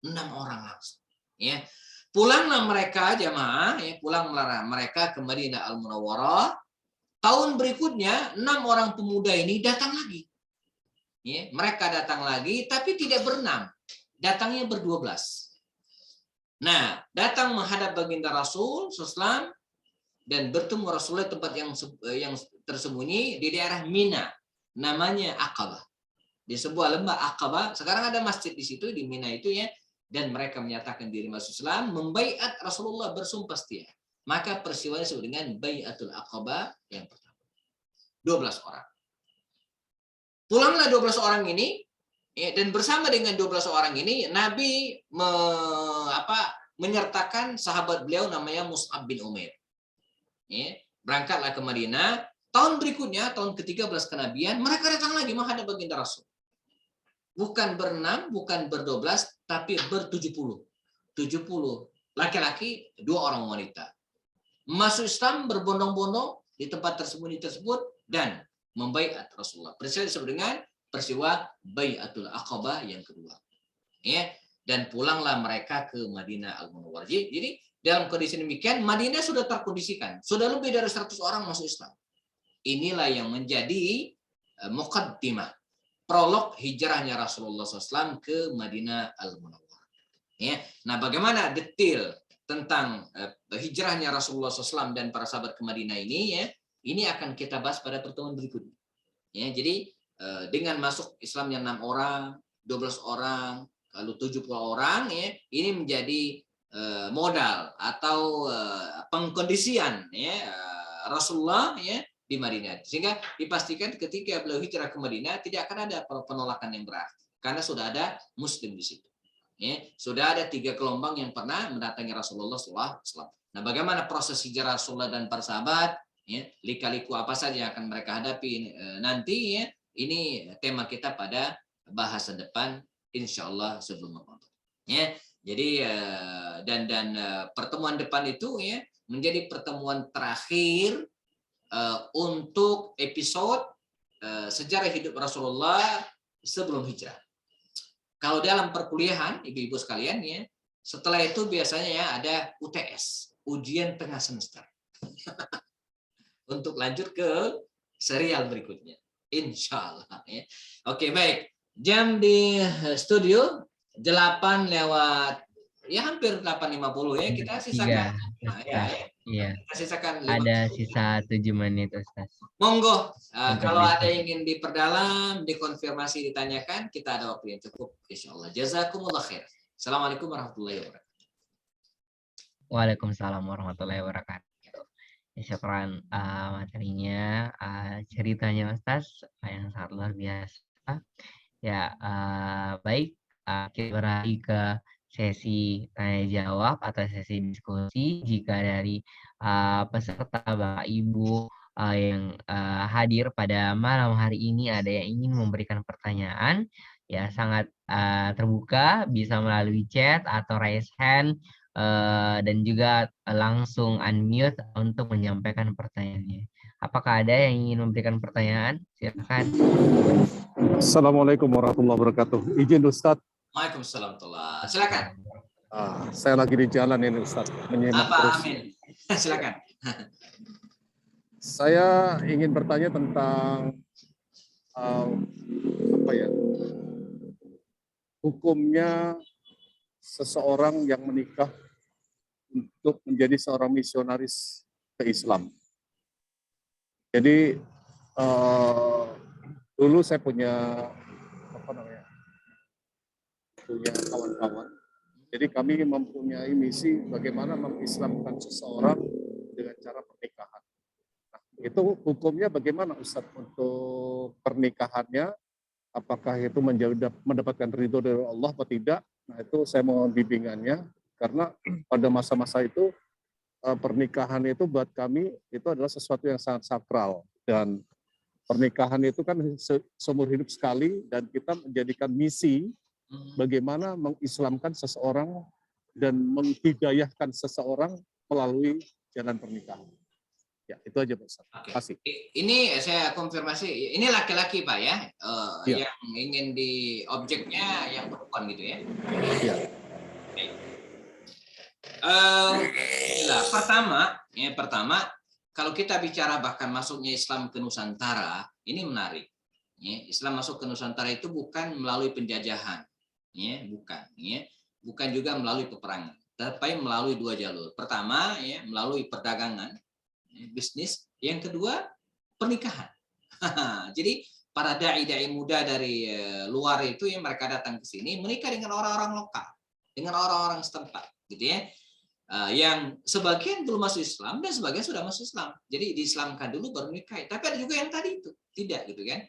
6 orang langsung. Ya, pulanglah mereka jamaah, ya, pulang mereka ke Madinah Al-Munawwarah. Tahun berikutnya 6 orang pemuda ini datang lagi. Ya, mereka datang lagi, tapi tidak berenam, datangnya ber-12. Nah, datang menghadap baginda Rasul SAW dan bertemu Rasulullah tempat yang tersembunyi di daerah Mina, namanya Aqabah. Di sebuah lembah Aqabah, sekarang ada masjid di situ di Mina itu ya, dan mereka menyatakan diri masuk Islam, membaiat Rasulullah bersumpah setia. Maka peristiwanya disebut dengan Baiatul Aqabah yang pertama. 12 orang. Pulanglah 12 orang ini, ya, dan bersama dengan 12 orang ini, Nabi menyertakan sahabat beliau namanya Mus'ab bin Umair. Ya, berangkatlah ke Madinah. Tahun berikutnya, tahun ke-13 kenabian, mereka datang lagi menghadap baginda Rasul. Bukan ber-6, bukan ber-12, tapi ber-70. 70 laki-laki, 2 orang wanita. Masuk Islam berbondong-bondong di tempat tersembunyi tersebut dan membaiat Rasulullah. Peristiwa disebut dengan peristiwa Baiatul Aqabah yang kedua. Ya, dan pulanglah mereka ke Madinah Al-Munawwarah. Jadi dalam kondisi demikian Madinah sudah terkondisikan, sudah lebih dari 100 orang masuk Islam. Inilah yang menjadi muqaddimah, prolog hijrahnya Rasulullah SAW ke Madinah Al-Munawwarah. Ya, nah bagaimana detail tentang hijrahnya Rasulullah SAW dan para sahabat ke Madinah ini ya, ini akan kita bahas pada pertemuan berikutnya. Ya, jadi dengan masuk Islamnya 6 orang, 12 orang, lalu 70 orang ya, ini menjadi modal atau pengkondisian ya Rasulullah ya di Madinah, sehingga dipastikan ketika beliau hijrah ke Madinah tidak akan ada penolakan yang berarti karena sudah ada Muslim di situ. Ya, sudah ada 3 gelombang yang pernah mendatangi Rasulullah SAW. Nah, bagaimana proses hijrah Rasulullah dan para sahabat? Ya, lika-liku apa saja yang akan mereka hadapi nanti? Ya, ini tema kita pada bahasan depan, insya Allah sebelum Ramadan. Ya, jadi dan pertemuan depan itu ya menjadi pertemuan terakhir untuk episode sejarah hidup Rasulullah sebelum hijrah. Kalau dalam perkuliahan, ibu-ibu sekalian ya, setelah itu biasanya ya ada UTS, ujian tengah semester. Untuk lanjut ke serial berikutnya. Insya Allah. Ya. Oke, baik. Jam di studio 8 lewat, ya hampir 8.50 ya. Kita sisakan. Nah, ya. Kita sisakan 5 ada sisa 7 menit, Ustaz. Monggo, kalau ada yang ingin diperdalam, dikonfirmasi, ditanyakan, kita ada waktu yang cukup. Insya Allah. Jazakumullah khair. Assalamualaikum warahmatullahi wabarakatuh. Waalaikumsalam warahmatullahi wabarakatuh. Syukran materinya, ceritanya Ustaz yang sangat luar biasa. Ya, baik, kita beralih ke sesi tanya jawab atau sesi diskusi. Jika dari peserta Bapak Ibu yang hadir pada malam hari ini ada yang ingin memberikan pertanyaan, ya sangat terbuka, bisa melalui chat atau raise hand. Dan juga langsung unmute untuk menyampaikan pertanyaannya. Apakah ada yang ingin memberikan pertanyaan? Silakan. Assalamualaikum warahmatullahi wabarakatuh. Izin Ustadz. Waalaikumsalam. Silakan. Saya lagi di jalan ini Ustadz. Menyimak Apa, terus. amin. Silakan. Saya ingin bertanya tentang hukumnya seseorang yang menikah untuk menjadi seorang misionaris ke Islam. Jadi dulu saya punya apa namanya, punya kawan-kawan. Jadi kami mempunyai misi bagaimana mengislamkan seseorang dengan cara pernikahan. Nah, itu hukumnya bagaimana Ustadz untuk pernikahannya? Apakah itu mendapatkan ridho dari Allah atau tidak? Nah, itu saya mohon bimbingannya karena pada masa-masa itu pernikahan itu buat kami itu adalah sesuatu yang sangat sakral, dan pernikahan itu kan seumur hidup sekali, dan kita menjadikan misi bagaimana mengislamkan seseorang dan menghidayahkan seseorang melalui jalan pernikahan. Ya, itu aja Pak Ustaz. Oke. Terima kasih. Ini saya konfirmasi, ini laki-laki Pak ya, Iya. yang ingin di objeknya yang perempuan gitu ya? Iya. Pertama, kalau kita bicara bahkan masuknya Islam ke Nusantara, ini menarik. Ya, Islam masuk ke Nusantara itu bukan melalui penjajahan, ya, bukan juga melalui peperangan, tapi melalui dua jalur. Pertama, ya, melalui perdagangan, ya, bisnis. Yang kedua, pernikahan. Jadi para dai-dai muda dari luar itu yang mereka datang ke sini menikah dengan orang-orang lokal, dengan orang-orang setempat, gitu ya. Yang sebagian belum masuk Islam dan sebagian sudah masuk Islam. Jadi diislamkan dulu baru nikah. Tapi ada juga yang tadi itu tidak, gitu kan.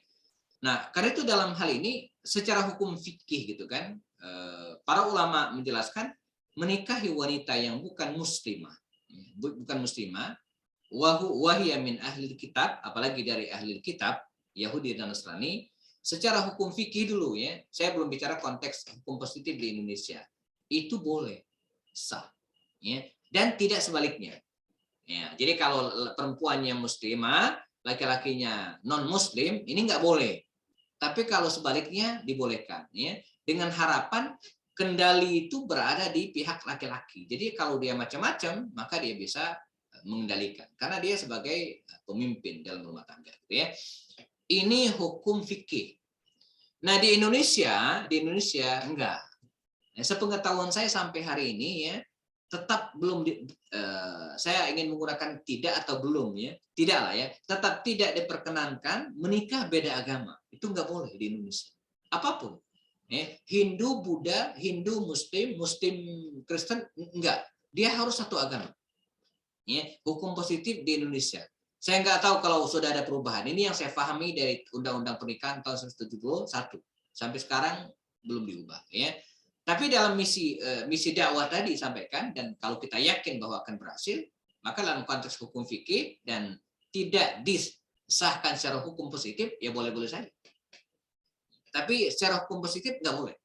Nah, karena itu dalam hal ini secara hukum fikih gitu kan, para ulama menjelaskan menikahi wanita yang bukan muslimah, wahiyya min ahli kitab, apalagi dari ahli kitab Yahudi dan Nasrani, secara hukum fikih dulu ya, saya belum bicara konteks hukum positif di Indonesia, itu boleh, sah, ya, dan tidak sebaliknya. Ya, jadi kalau perempuannya muslimah, laki-lakinya non muslim, ini nggak boleh. Tapi kalau sebaliknya dibolehkan, ya, dengan harapan kendali itu berada di pihak laki-laki. Jadi kalau dia macam-macam, maka dia bisa mengendalikan karena dia sebagai pemimpin dalam rumah tangga, gitu ya. Ini hukum fikih. Nah, di Indonesia enggak. Nah, sepengetahuan saya sampai hari ini ya, tetap belum saya ingin menggunakan tidak atau belum ya, tidak lah ya, tetap tidak diperkenankan menikah beda agama. Itu nggak boleh di Indonesia. Apapun. Hindu, Buddha, Hindu, Muslim, Kristen, enggak. Dia harus satu agama. Ya, hukum positif di Indonesia. Saya nggak tahu kalau sudah ada perubahan. Ini yang saya pahami dari Undang-Undang Pernikahan tahun 1971 sampai sekarang belum diubah. Ya. Tapi dalam misi dakwah tadi disampaikan, dan kalau kita yakin bahwa akan berhasil, maka dalam konteks hukum fikih dan tidak disahkan secara hukum positif, ya boleh-boleh saja. Tapi secara hukum positif nggak boleh.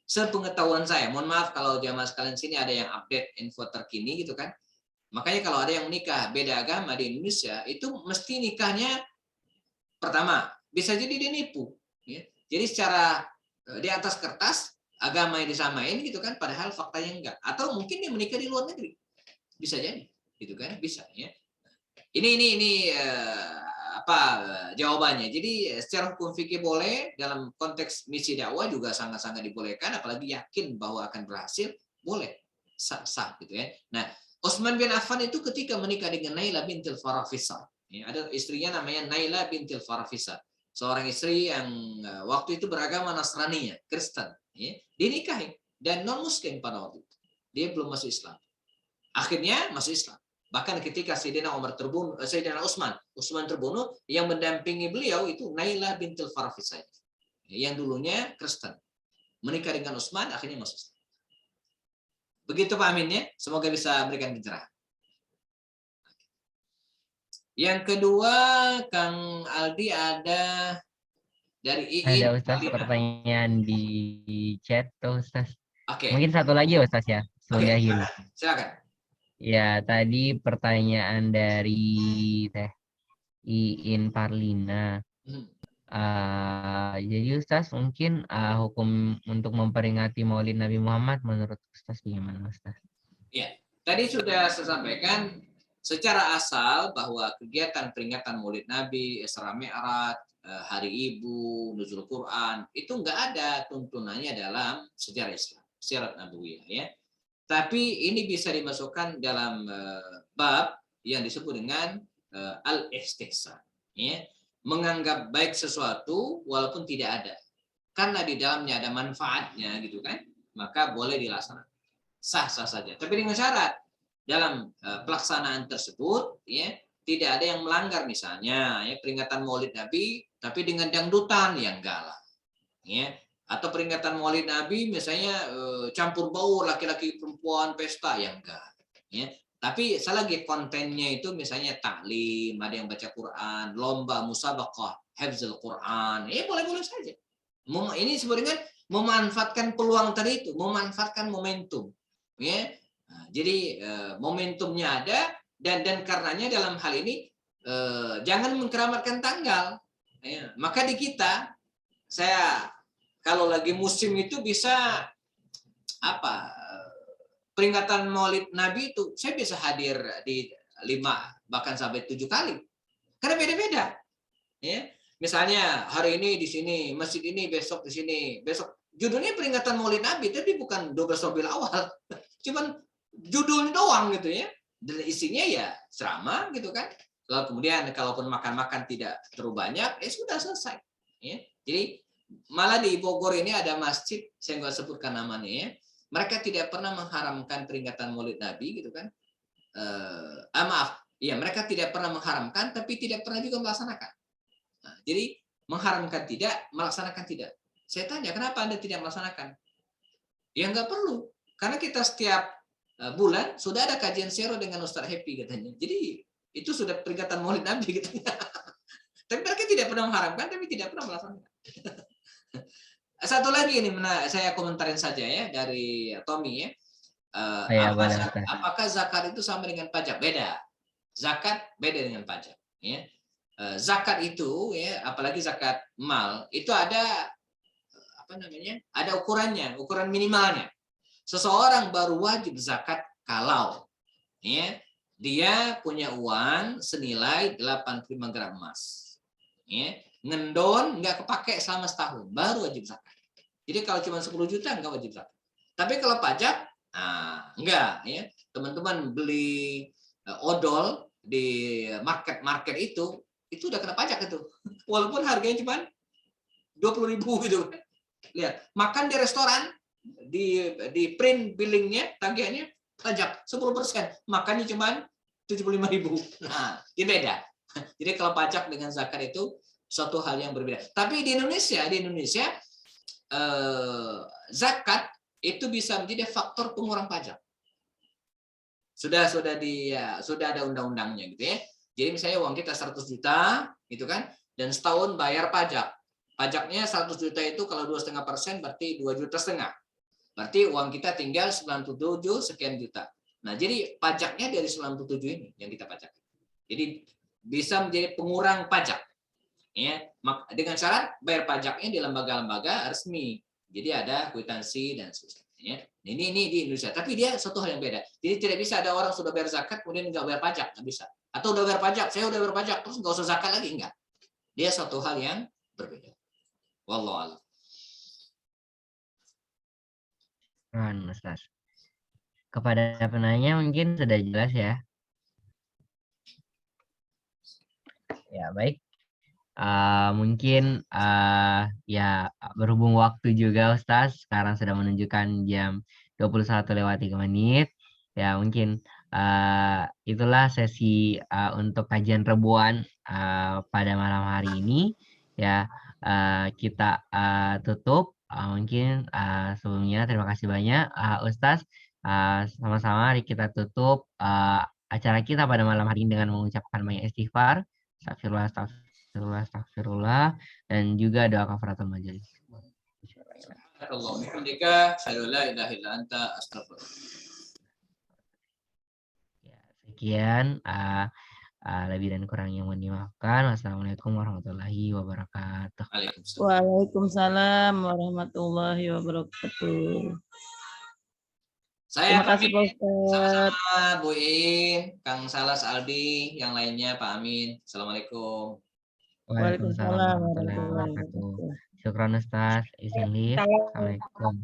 Sepengetahuan saya, mohon maaf kalau jamaah sekalian sini ada yang update info terkini gitu kan. Makanya kalau ada yang menikah beda agama di Indonesia, itu mesti nikahnya pertama bisa jadi dia nipu. Ya. Jadi secara di atas kertas agama yang disamain gitu kan, padahal faktanya enggak. Atau mungkin dia menikah di luar negeri, bisa jadi, gitu kan, bisa ya. Ini jawabannya. Jadi secara hukum fikih boleh, dalam konteks misi dakwah juga sangat-sangat dibolehkan, apalagi yakin bahwa akan berhasil, boleh sah gitu ya. Nah, Utsman bin Affan itu ketika menikah dengan Naila bintil Farafisa, ya, ada istrinya namanya Naila bintil Farafisa, seorang istri yang waktu itu beragama Nasrani, Kristen, ya, dinikahi dan non Muslim pada waktu itu, dia belum masuk Islam, akhirnya masuk Islam. Bahkan ketika Sayyidina Utsman terbunuh, yang mendampingi beliau itu Naila bintil Farafisa, yang dulunya Kristen, menikah dengan Utsman, akhirnya masuk Islam. Begitu Pak Amin ya, semoga bisa memberikan pencerahan. Yang kedua, Kang Aldi ada dari IIN. Ada Ustaz pertanyaan di chat tuh Ustaz. Oke. Mungkin satu lagi Ustaz ya, sebelum diakhiri. Silakan. Ya, tadi pertanyaan dari Teh IIN Parlina. Jadi Ustaz mungkin hukum untuk memperingati Maulid Nabi Muhammad menurut Ustaz gimana Ustaz? Ya, tadi sudah saya sampaikan secara asal bahwa kegiatan peringatan Maulid Nabi, Isra Mi'raj, Hari Ibu, Nuzul Quran itu nggak ada tuntunannya dalam sejarah Islam, syirat Nabawiyah ya. Tapi ini bisa dimasukkan dalam bab yang disebut dengan al-istihsan ya. menganggap baik sesuatu walaupun tidak ada. Karena di dalamnya ada manfaatnya gitu kan, maka boleh dilaksanakan. Sah-sah saja. Tapi dengan syarat dalam pelaksanaan tersebut ya tidak ada yang melanggar, misalnya ya peringatan Maulid Nabi tapi dengan dangdutan, yang enggak lah. Ya, atau peringatan Maulid Nabi misalnya campur baur laki-laki perempuan pesta, yang enggak. Ya. Tapi selagi kontennya itu misalnya taklim, ada yang baca Quran, lomba musabaqah hafzul Quran, ya boleh-boleh saja. Ini sebenarnya memanfaatkan peluang tadi itu, memanfaatkan momentum. Ya. Nah, jadi momentumnya ada dan karenanya dalam hal ini jangan mengkeramatkan tanggal. Ya. Maka di kita, saya kalau lagi musim itu bisa apa? Peringatan Maulid Nabi itu saya bisa hadir di 5 bahkan sampai 7 kali. Karena beda-beda. Ya. Misalnya hari ini di sini, masjid ini, besok di sini, besok judulnya peringatan Maulid Nabi, tapi bukan 12 Rabiul Awal. Cuman judul doang gitu ya. Dan isinya ya ceramah gitu kan. Lalu kemudian kalaupun makan-makan tidak terlalu banyak, sudah selesai. Ya. Jadi malah di Bogor ini ada masjid, saya nggak sebutkan namanya ya. Mereka tidak pernah mengharamkan peringatan Maulid Nabi gitu kan. Maaf, ya mereka tidak pernah mengharamkan, tapi tidak pernah juga melaksanakan. Nah, jadi mengharamkan tidak, melaksanakan tidak. Saya tanya, kenapa Anda tidak melaksanakan? Ya nggak perlu, karena kita setiap bulan sudah ada kajian sero dengan Ustaz Happy katanya. Jadi itu sudah peringatan Maulid Nabi katanya. Tapi mereka tidak pernah mengharamkan, tapi tidak pernah melaksanakan. Satu lagi ini saya komentarin saja ya dari Tommy ya. Apakah zakat itu sama dengan pajak? Beda. Zakat beda dengan pajak. Ya. Zakat itu ya, apalagi zakat mal itu ada apa namanya? Ada ukurannya, ukuran minimalnya. Seseorang baru wajib zakat kalau ya dia punya uang senilai 85 gram emas. Ya. Ngendon nggak kepake selama setahun, baru wajib zakat. Jadi kalau cuma 10 juta nggak wajib zakat. Tapi kalau pajak, enggak ya. Teman-teman beli odol di market itu udah kena pajak itu. Walaupun harganya cuma 20.000 gitu. Lihat, makan di restoran di print billingnya tagihannya pajak 10%, makannya cuma 75.000. Nah, ini beda. Jadi kalau pajak dengan zakat itu suatu hal yang berbeda. Tapi di Indonesia zakat itu bisa menjadi faktor pengurang pajak. Sudah ada undang-undangnya gitu ya. Jadi misalnya uang kita 100 juta gitu kan, dan setahun bayar pajak. Pajaknya 100 juta itu kalau 2,5% berarti 2,5 juta. Berarti uang kita tinggal 97 sekian juta. Nah, jadi pajaknya dari 97 ini yang kita pajak. Jadi bisa menjadi pengurang pajak. Ya, dengan syarat bayar pajaknya di lembaga-lembaga resmi. Jadi ada kwitansi dan sebagainya. Ini di Indonesia, tapi dia suatu hal yang beda. Jadi tidak bisa ada orang sudah bayar zakat kemudian nggak bayar pajak, nggak bisa. Atau udah bayar pajak, saya udah bayar pajak terus nggak usah zakat lagi, enggak. Dia suatu hal yang berbeda. Wallahu a'lam. Ustaz. Kepada penanya mungkin sudah jelas ya. Ya baik. Mungkin ya berhubung waktu juga Ustaz, sekarang sudah menunjukkan jam 21:03. Ya mungkin itulah sesi untuk kajian rebuan pada malam hari ini. Ya kita tutup. Mungkin sebelumnya terima kasih banyak Ustaz. Sama-sama kita tutup acara kita pada malam hari ini dengan mengucapkan banyak istighfar. Astagfirullah dan juga doa kafaratul majelis. Sekian lebih dan kurangnya mohon dimaafkan. Wassalamualaikum warahmatullahi wabarakatuh. Waalaikumsalam warahmatullahi wabarakatuh. Terima kasih Pak Ustaz. Sama-sama Bu In, Kang Salas, Aldi, yang lainnya Pak Amin. Assalamualaikum. Waalaikumsalam warahmatullahi wabarakatuh. Syukran Ustaz. Izin lihat. Assalamualaikum.